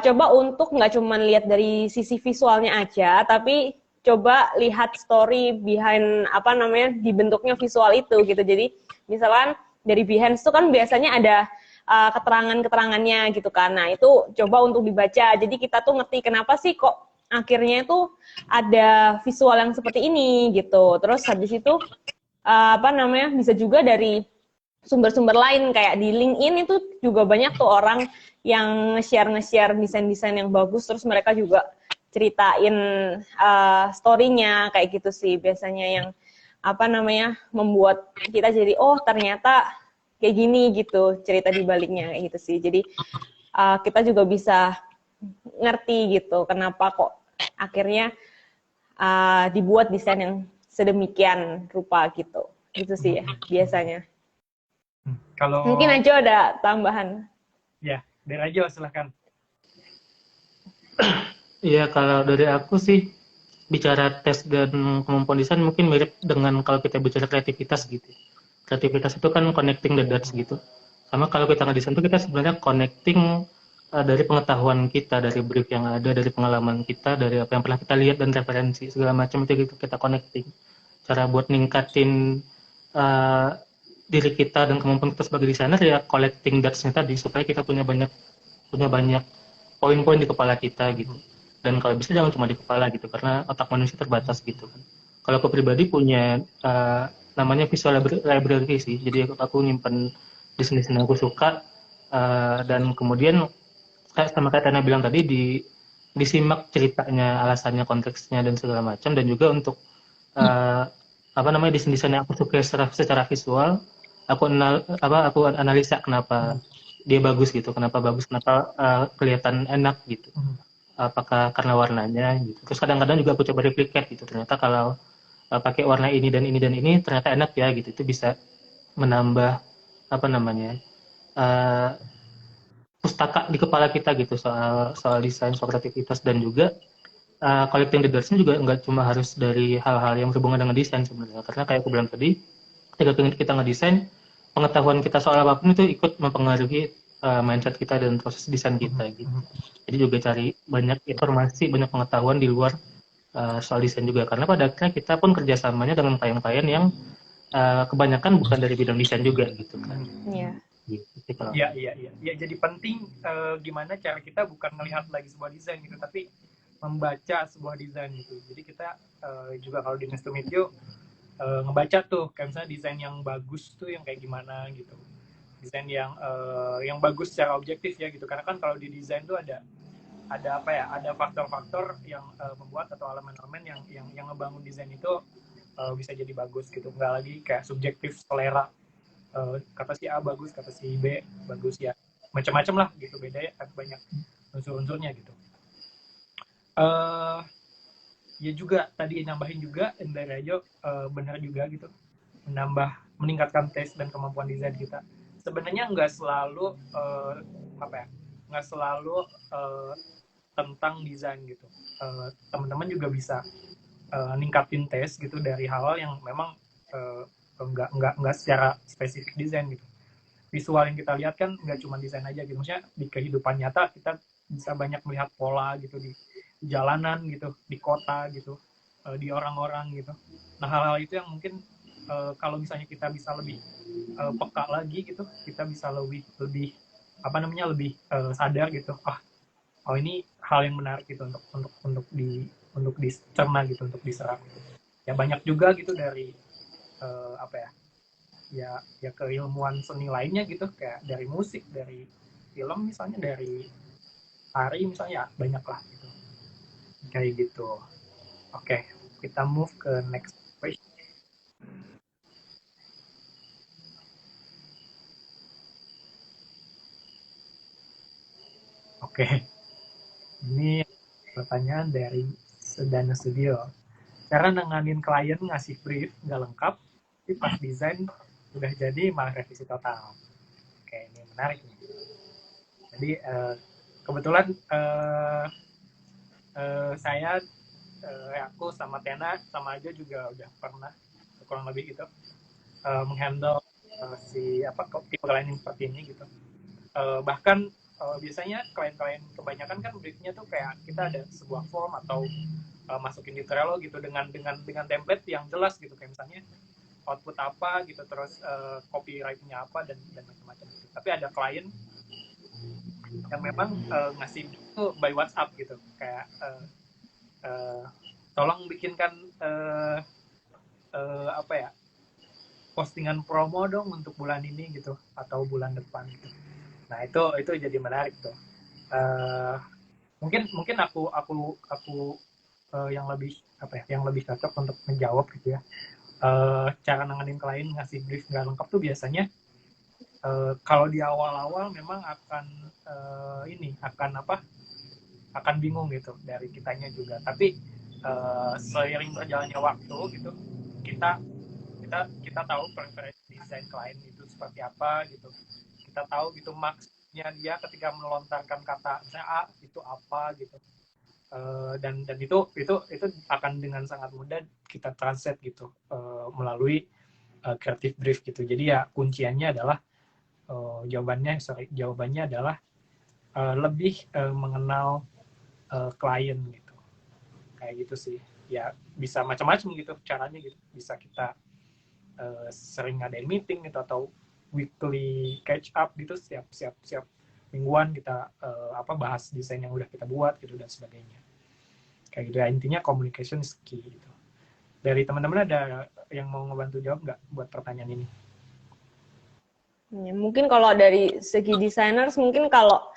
coba untuk nggak cuman lihat dari sisi visualnya aja, tapi coba lihat story behind apa namanya dibentuknya visual itu gitu. Jadi misalkan dari Behance itu kan biasanya ada keterangan-keterangannya gitu kan. Nah, itu coba untuk dibaca. Jadi kita tuh ngerti kenapa sih kok akhirnya itu ada visual yang seperti ini gitu. Terus habis itu apa namanya? Bisa juga dari sumber-sumber lain kayak di LinkedIn itu juga banyak tuh orang yang nge-share desain-desain yang bagus terus mereka juga ceritain story-nya kayak gitu sih biasanya yang apa namanya membuat kita jadi oh ternyata kayak gini gitu cerita di baliknya kayak gitu sih. Jadi kita juga bisa ngerti gitu kenapa kok akhirnya dibuat desain yang sedemikian rupa gitu. Gitu sih ya biasanya.
Kalau
mungkin aja ada tambahan.
Ya, dari aja silahkan.
Iya, kalau dari aku sih bicara tes dan kemampuan desain mungkin mirip dengan kalau kita bicara kreativitas gitu. Kreativitas itu kan connecting the dots gitu. Sama kalau kita ngedesain itu kita sebenarnya connecting dari pengetahuan kita, dari brief yang ada, dari pengalaman kita, dari apa yang pernah kita lihat dan referensi segala macam itu kita connecting. Cara buat ningkatin diri kita dan kemampuan kita sebagai desainer ya collecting dots-nya tadi supaya kita punya banyak poin-poin di kepala kita gitu. Dan kalau bisa jangan cuma di kepala gitu karena otak manusia terbatas gitu kan. Kalau aku pribadi punya namanya visual library sih. Jadi aku nyimpen desain-desain yang aku suka, dan kemudian sama kayak Tana bilang tadi, disimak ceritanya, alasannya, konteksnya dan segala macam, dan juga untuk desain-desain yang aku suka secara visual, aku analisa kenapa dia bagus gitu, kenapa kelihatan enak gitu. Apakah karena warnanya gitu. Terus kadang-kadang juga aku coba replicate gitu. Ternyata kalau pakai warna ini dan ini dan ini ternyata enak ya gitu. Itu bisa menambah uh, pustaka di kepala kita gitu, soal desain, soal kreativitas, dan juga collecting the dots juga nggak cuma harus dari hal-hal yang berhubungan dengan desain sebenarnya. Karena kayak aku bilang tadi, ketika kita ngedesain, pengetahuan kita soal apapun itu ikut mempengaruhi mindset kita dan proses desain kita gitu. Jadi juga cari banyak informasi, banyak pengetahuan di luar soal desain juga. Karena pada akhirnya kita pun kerjasamanya dengan klien-klien yang kebanyakan bukan dari bidang desain juga gitu kan.
Iya.
Iya. Jadi penting gimana cara kita bukan melihat lagi sebuah desain gitu, tapi membaca sebuah desain gitu. Jadi kita juga kalau di Nice to Meet You ngebaca tuh, kayak misalnya desain yang bagus tuh yang kayak gimana gitu. Desain yang bagus secara objektif ya gitu. Karena kan kalau di desain tuh ada faktor-faktor yang membuat atau elemen-elemen yang ngebangun desain itu bisa jadi bagus gitu. Nggak lagi kayak subjektif selera, kata si A bagus, kata si B bagus, ya macam-macam lah gitu, beda ya, banyak unsur-unsurnya gitu. Ya juga tadi nambahin juga dari Rajo, benar juga gitu, meningkatkan tes dan kemampuan desain kita. Sebenarnya nggak selalu tentang desain gitu. Teman-teman juga bisa ningkatin tes gitu dari hal yang memang nggak secara spesifik desain gitu. Visual yang kita lihat kan nggak cuma desain aja gitu, maksudnya di kehidupan nyata kita bisa banyak melihat pola gitu di jalanan gitu, di kota gitu, di orang-orang gitu. Nah hal-hal itu yang mungkin kalau misalnya kita bisa lebih peka lagi gitu, kita bisa lebih sadar gitu, oh ini hal yang menarik gitu untuk dicerna gitu, untuk diserap gitu. Ya banyak juga gitu dari ya keilmuan seni lainnya gitu, kayak dari musik, dari film misalnya, dari tari misalnya, banyak lah gitu kayak gitu. Oke, kita move ke next question. Oke, ini pertanyaan dari Sedana Studio. Cara nanganin klien ngasih brief nggak lengkap, tapi pas desain udah jadi malah revisi total. Oke, ini menarik nih. Jadi kebetulan aku sama Tena sama aja juga udah pernah kurang lebih gitu menghandle tipe klien seperti ini gitu. Bahkan biasanya klien-klien kebanyakan kan briefnya tuh kayak kita ada sebuah form atau masukin di Trello gitu dengan template yang jelas gitu, kayak misalnya output apa gitu, terus copywriting-nya apa dan macam-macam gitu. Tapi ada klien yang memang ngasih itu by WhatsApp gitu, kayak tolong bikinkan postingan promo dong untuk bulan ini gitu atau bulan depan gitu. Nah itu jadi menarik tuh. Mungkin aku yang lebih cocok untuk menjawab gitu ya. Cara nanganin klien ngasih brief nggak lengkap tuh biasanya kalau di awal-awal memang akan bingung gitu dari kitanya juga. Tapi seiring berjalannya waktu gitu, kita tahu preferensi desain klien itu seperti apa gitu. Kita tahu gitu maksudnya dia ketika melontarkan kata misalnya A itu apa gitu. Dan itu akan dengan sangat mudah kita translate gitu melalui creative brief gitu. Jadi ya kunciannya adalah jawabannya adalah lebih mengenal klien gitu, kayak gitu sih. Ya bisa macam-macam gitu caranya gitu, bisa kita sering ngadain meeting gitu atau weekly catch up gitu, siap mingguan kita bahas desain yang udah kita buat gitu dan sebagainya, kayak gitu ya. Intinya communication is key gitu. Dari teman-teman ada yang mau ngebantu jawab nggak buat pertanyaan ini?
Ya, mungkin kalau dari segi designers, mungkin kalau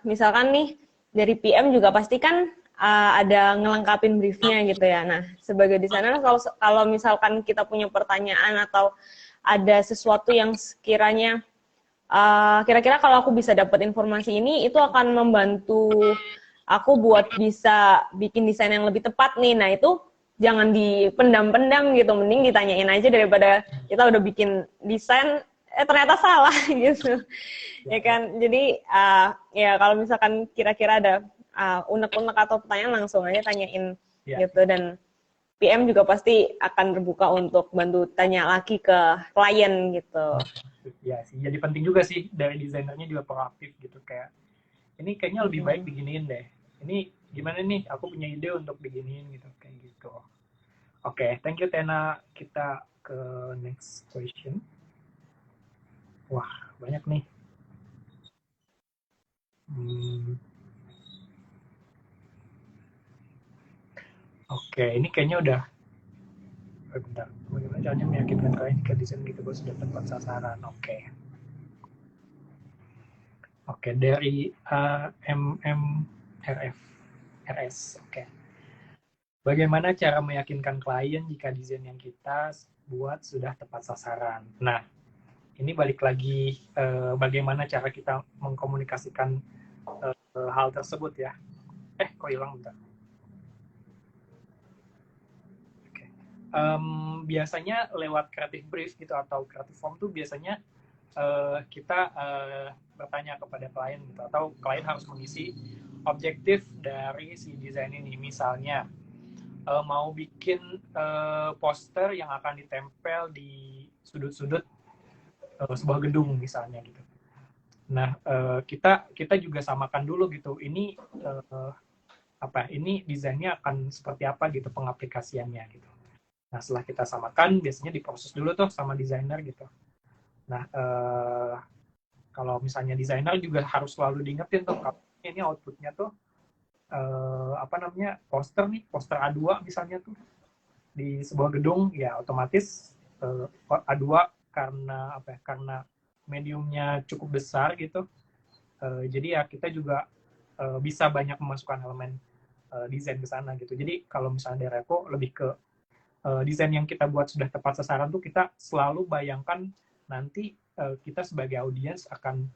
misalkan nih dari PM juga pasti kan ada ngelengkapin briefnya gitu ya. Nah, sebagai desainer kalau misalkan kita punya pertanyaan atau ada sesuatu yang sekiranya kira-kira kalau aku bisa dapat informasi ini, itu akan membantu aku buat bisa bikin desain yang lebih tepat nih. Nah, itu jangan dipendam-pendam gitu, mending ditanyain aja daripada kita udah bikin desain ternyata salah gitu. Ya kan, jadi ya kalau misalkan kira-kira ada unek-unek atau pertanyaan, langsung aja tanyain gitu. Dan PM juga pasti akan terbuka untuk bantu tanya lagi ke klien gitu.
Ya sih, jadi penting juga sih dari desainernya juga proaktif gitu, kayak ini kayaknya lebih baik diginiin deh, ini gimana nih, aku punya ide untuk diginiin gitu, kayak gitu. Oke, thank you Tena. Kita ke next question. Wah, banyak nih. Oke, ini kayaknya udah. Bentar, bagaimana caranya meyakinkan klien jika desain kita sudah tepat sasaran? Oke, dari RS. Oke. Bagaimana cara meyakinkan klien jika desain yang kita buat sudah tepat sasaran? Nah, ini balik lagi bagaimana cara kita mengkomunikasikan hal tersebut ya. Kok hilang bentar. Biasanya lewat creative brief gitu atau creative form tuh biasanya kita bertanya kepada klien gitu, atau klien harus mengisi objektif dari si desain ini. Misalnya mau bikin poster yang akan ditempel di sudut-sudut sebuah gedung misalnya gitu. Nah, kita juga samakan dulu gitu. Ini ini desainnya akan seperti apa gitu, pengaplikasiannya gitu. Nah, setelah kita samakan, biasanya diproses dulu tuh sama desainer gitu. Nah, kalau misalnya desainer juga harus selalu diingetin tuh, kalau ini outputnya tuh poster A2 misalnya tuh di sebuah gedung, ya otomatis A2 karena mediumnya cukup besar gitu. Jadi ya kita juga bisa banyak memasukkan elemen desain ke sana gitu. Jadi kalau misalnya dari aku lebih ke desain yang kita buat sudah tepat sasaran tuh kita selalu bayangkan nanti kita sebagai audiens akan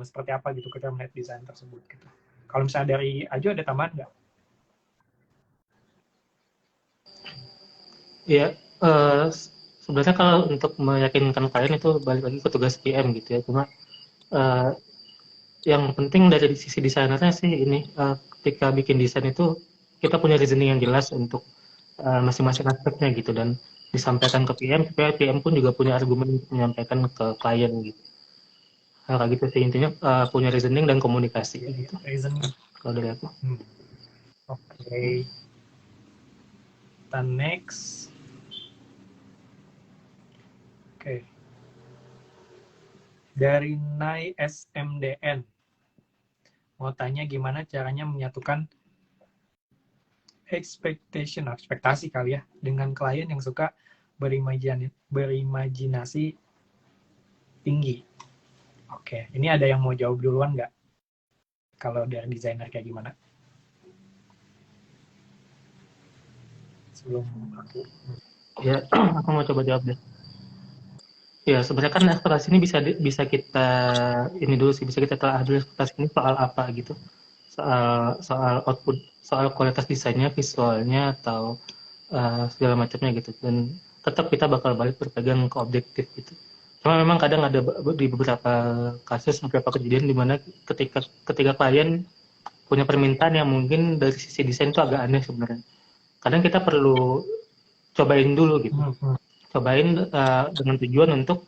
seperti apa gitu ketika melihat desain tersebut gitu. Kalau misalnya dari Ajo ada tambahan nggak?
Ya, sebenarnya kalau untuk meyakinkan klien itu balik lagi ke tugas PM gitu ya. Cuma yang penting dari sisi desainernya sih ini, ketika bikin desain itu kita punya reasoning yang jelas untuk masing-masing aspeknya gitu, dan disampaikan ke PM supaya PM pun juga punya argumen untuk menyampaikan ke klien gitu. Nah, kayak gitu sih intinya, punya reasoning dan komunikasi gitu.
Reasoning.
Kalau dari aku.
Oke. Kita next. Oke. Dari Nai SMDN. Mau tanya gimana caranya menyatukan ekspektasi kali ya dengan klien yang suka berimajinasi tinggi. Oke, ini ada yang mau jawab duluan nggak? Kalau dari desainer kayak gimana? Sebelum aku.
Ya, aku mau coba jawab deh. Ya, sebenarnya kan ekspektasi ini bisa kita ini dulu sih, bisa kita telah dulu ekspektasi ini soal apa gitu. Soal output, soal kualitas desainnya, visualnya, atau segala macamnya gitu. Dan tetap kita bakal balik berpegang ke objektif gitu. Cuma memang kadang ada di beberapa kasus, beberapa kejadian di mana ketika klien punya permintaan yang mungkin dari sisi desain itu agak aneh sebenarnya. Kadang kita perlu cobain dulu gitu. Cobain dengan tujuan untuk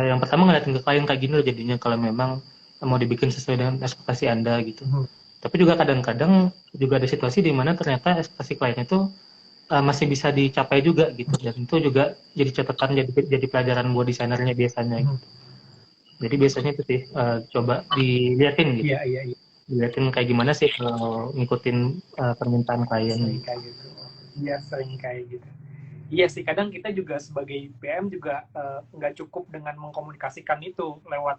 yang pertama ngeliatin ke klien kayak gini loh jadinya kalau memang mau dibikin sesuai dengan ekspektasi Anda gitu. Tapi juga kadang-kadang juga ada situasi di mana ternyata ekspektasi klien itu masih bisa dicapai juga gitu, dan itu juga jadi catatan, jadi pelajaran buat desainernya biasanya gitu. Jadi biasanya itu sih coba diliatin gitu.
Iya.
Diliatin kayak gimana sih kalau ngikutin permintaan klien gitu.
Iya, sering kayak gitu. Iya sih, kadang kita juga sebagai PM juga nggak cukup dengan mengkomunikasikan itu lewat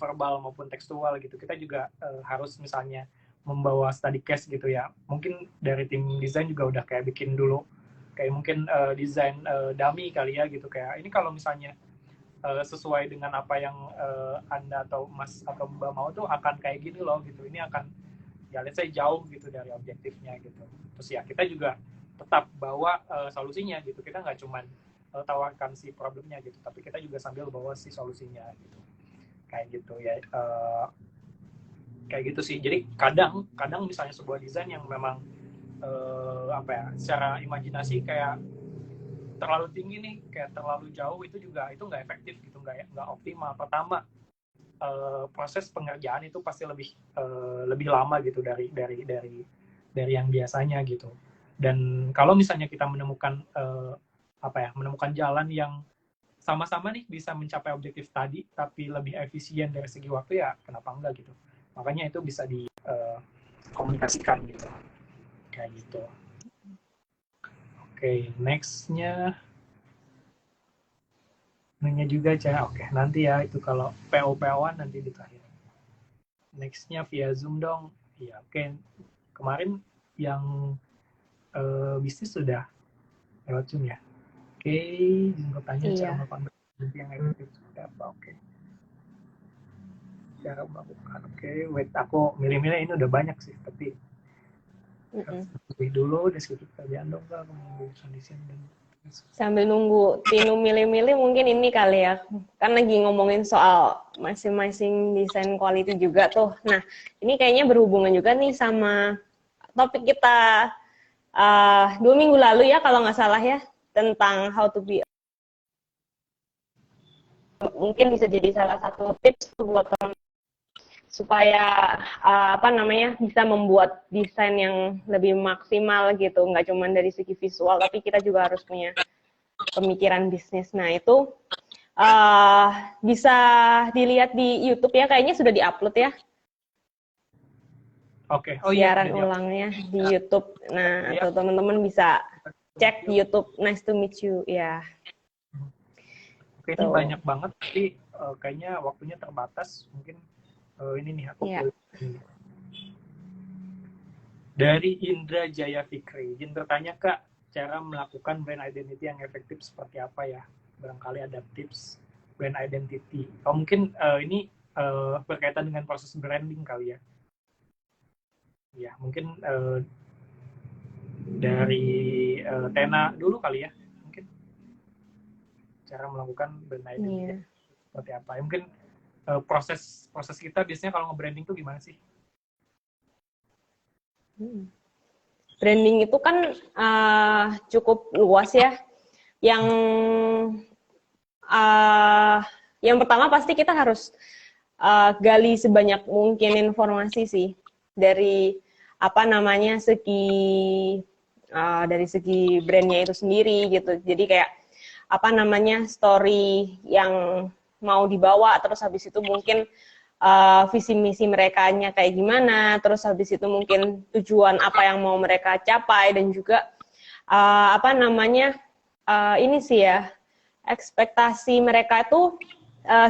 verbal maupun tekstual gitu. Kita juga harus misalnya membawa study case gitu ya. Mungkin dari tim desain juga udah kayak bikin dulu kayak mungkin desain dummy kali ya gitu, kayak ini kalau misalnya sesuai dengan apa yang Anda atau Mas atau Mbak mau tuh akan kayak gini loh gitu. Ini akan ya let's say jauh gitu dari objektifnya gitu. Terus ya kita juga tetap bawa solusinya gitu. Kita nggak cuman tawarkan si problemnya gitu, tapi kita juga sambil bawa si solusinya gitu. Kayak gitu ya. Kayak gitu sih. Jadi kadang misalnya sebuah desain yang memang apa ya, secara imajinasi kayak terlalu tinggi nih, kayak terlalu jauh, itu juga itu nggak efektif gitu, nggak optimal. Pertama, proses pengerjaan itu pasti lebih lama gitu dari yang biasanya gitu. Dan kalau misalnya kita menemukan menemukan jalan yang sama-sama nih bisa mencapai objektif tadi tapi lebih efisien dari segi waktu, ya kenapa enggak gitu. Makanya itu bisa dikomunikasikan gitu, kayak gitu. Oke, next-nya nanya juga aja. Oke, nanti ya itu kalau PO-PO-an nanti di terakhir. Next-nya via Zoom dong. Iya, oke. Kemarin yang bisnis sudah lewat Zoom ya. Oke, izin bertanya cara melakukan nanti yang efektif seperti apa. Oke. Cara melakukan. Oke, wait, aku milih-milih ini udah banyak sih, tapi pilih dulu deskripsi kerjaan dong, Kak, kemudian desain dan
sambil nunggu Tinu milih-milih mungkin ini kali ya, kan lagi ngomongin soal masing-masing desain quality juga tuh. Nah, ini kayaknya berhubungan juga nih sama topik kita 2 minggu lalu ya kalau nggak salah ya, tentang how to be. Mungkin bisa jadi salah satu tips buat teman supaya bisa membuat desain yang lebih maksimal gitu, nggak cuma dari segi visual tapi kita juga harus punya pemikiran bisnis. Nah itu bisa dilihat di YouTube ya, kayaknya sudah diupload ya.
Oke.
Siaran ulangnya di YouTube. Nah, atau teman-teman bisa cek di YouTube Nice to Meet You ya.
Oke, ini banyak banget tapi kayaknya waktunya terbatas. Mungkin ini nih aku pilih dari Indra Jaya Fikri. Izin bertanya, Kak, cara melakukan brand identity yang efektif seperti apa ya? Barangkali ada tips brand identity. Mungkin ini berkaitan dengan proses branding kali ya. Ya, mungkin dari Tena dulu kali ya. Mungkin cara melakukan brand identity seperti apa. Ya, mungkin proses kita biasanya kalau nge-branding tuh gimana sih?
Branding itu kan cukup luas ya. Yang pertama pasti kita harus gali sebanyak mungkin informasi sih dari dari segi brandnya itu sendiri gitu. Jadi kayak story yang mau dibawa, terus habis itu mungkin visi misi merekanya kayak gimana, terus habis itu mungkin tujuan apa yang mau mereka capai, dan juga ini sih ya, ekspektasi mereka itu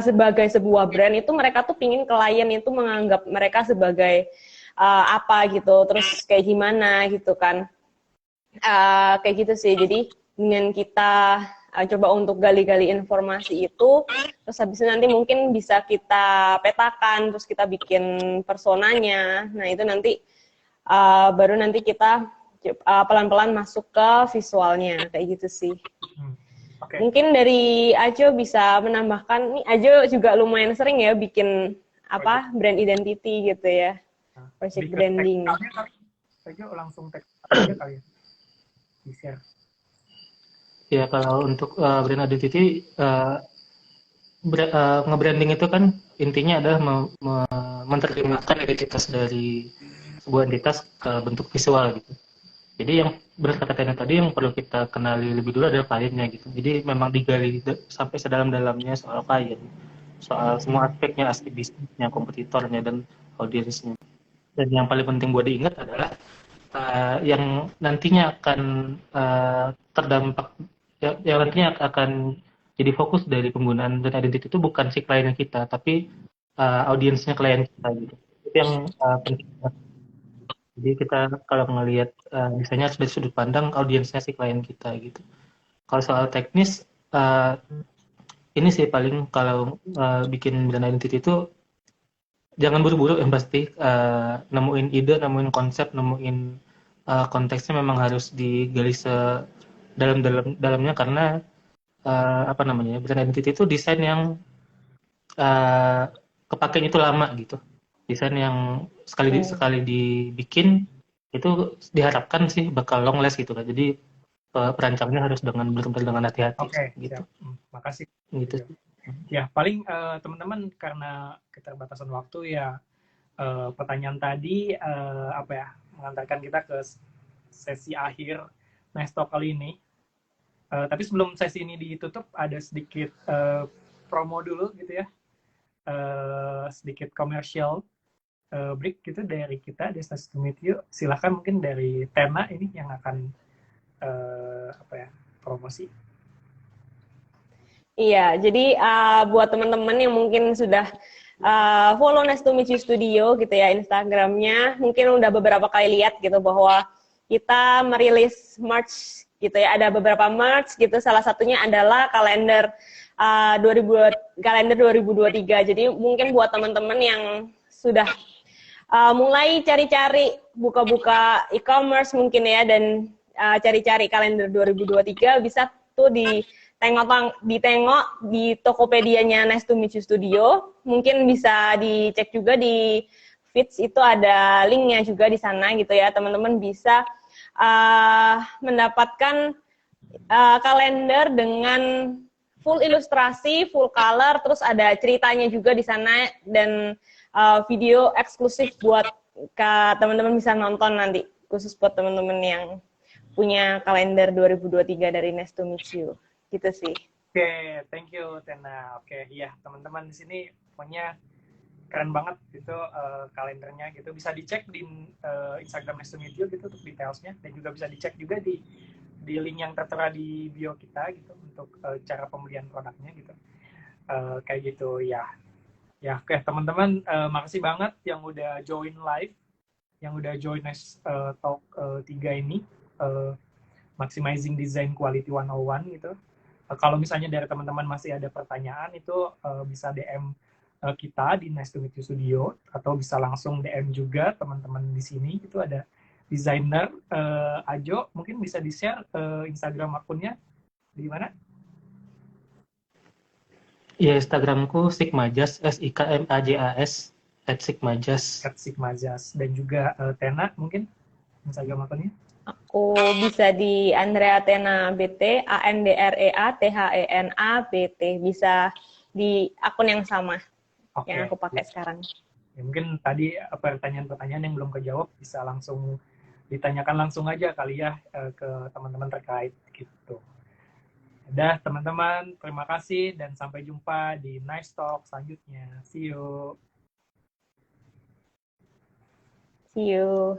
sebagai sebuah brand itu mereka tuh pingin klien itu menganggap mereka sebagai apa gitu, terus kayak gimana gitu kan, kayak gitu sih. Jadi dengan kita coba untuk gali-gali informasi itu, terus habis itu nanti mungkin bisa kita petakan, terus kita bikin personanya. Nah itu nanti baru nanti kita pelan-pelan masuk ke visualnya, kayak gitu sih.
Okay.
Mungkin dari Ajo bisa menambahkan, nih Ajo juga lumayan sering ya bikin brand identity gitu ya, project branding.
Ajo langsung teks aja kali ya, di-share.
Ya, kalau untuk brand identity, nge-branding itu kan intinya adalah menerjemahkan identitas dari sebuah entitas ke bentuk visual gitu. Jadi yang benar kata Tena tadi, yang perlu kita kenali lebih dulu adalah kliennya gitu. Jadi memang digali sampai sedalam-dalamnya soal klien, soal semua aspeknya, aspek bisnisnya, kompetitornya, dan audiensnya. Dan yang paling penting buat diingat adalah yang nantinya akan terdampak, yang nantinya akan jadi fokus dari penggunaan brand identity itu bukan si kliennya kita, tapi audiensnya klien kita gitu. Itu yang penting. Jadi kita kalau ngelihat misalnya dari sudut pandang audiensnya si klien kita gitu. Kalau soal teknis, ini sih paling kalau bikin brand identity itu jangan buru-buru yang pasti, nemuin ide, nemuin konsep, nemuin konteksnya memang harus digali dalamnya karena apa namanya, brand identity itu desain yang kepakainya itu lama gitu. Desain yang sekali dibikin itu diharapkan sih bakal long last gitu kan. Jadi perancangnya harus benar-benar dengan hati-hati
Oke,
gitu.
siap. Makasih.
Gitu.
Ya, paling teman-teman karena keterbatasan waktu ya, pertanyaan tadi apa ya, mengantarkan kita ke sesi akhir Nice Talk kali ini. Tapi sebelum sesi ini ditutup, ada sedikit promo dulu gitu ya, sedikit commercial break gitu dari kita, di Nice to Meet You. Silahkan mungkin dari Tena ini yang akan apa ya, promosi.
Iya, jadi buat teman-teman yang mungkin sudah follow Nice to Meet You Studio gitu ya, Instagramnya, mungkin udah beberapa kali lihat gitu bahwa kita merilis merch gitu ya, ada beberapa merch gitu, salah satunya adalah kalender 2023. Jadi mungkin buat teman-teman yang sudah mulai cari-cari buka-buka e-commerce mungkin ya, dan cari-cari kalender 2023, bisa tuh ditengok di Tokopedia-nya Nice to Meet You Studio. Mungkin bisa dicek juga di feeds, itu ada linknya juga di sana gitu ya. Teman-teman bisa mendapatkan kalender dengan full ilustrasi, full color, terus ada ceritanya juga di sana, dan video eksklusif buat teman-teman bisa nonton nanti, khusus buat teman-teman yang punya kalender 2023 dari Nice to Meet You. Gitu sih.
Oke, thank you Tena. Oke, iya teman-teman di sini pokoknya keren banget itu kalendernya gitu. Bisa dicek di Instagram Nice to Meet You gitu untuk detailsnya, dan juga bisa dicek juga di link yang tertera di bio kita gitu untuk cara pembelian produknya gitu. Kayak gitu ya. Ya, oke teman-teman, makasih banget yang udah join live, yang udah join Nice Talk 3 ini, Maximizing Design Quality 101 gitu. Kalau misalnya dari teman-teman masih ada pertanyaan, itu bisa DM kita di Nice to Meet You Studio, atau bisa langsung DM juga teman-teman di sini. Itu ada desainer Ajo, mungkin bisa di-share Instagram akunnya di mana?
Ya, Instagramku Sigmajas, SIKMAJAS @sigmajas.
@sigmajas. Dan juga Tena mungkin Instagram akunnya?
Aku bisa di Andrea Athena BT, ANDREATHENA BT. Bisa di akun yang sama yang aku pakai sekarang.
Ya, mungkin tadi pertanyaan-pertanyaan yang belum kejawab bisa langsung ditanyakan langsung aja kali ya ke teman-teman terkait gitu. Udah teman-teman, terima kasih dan sampai jumpa di Nice Talk selanjutnya. See you.
See you.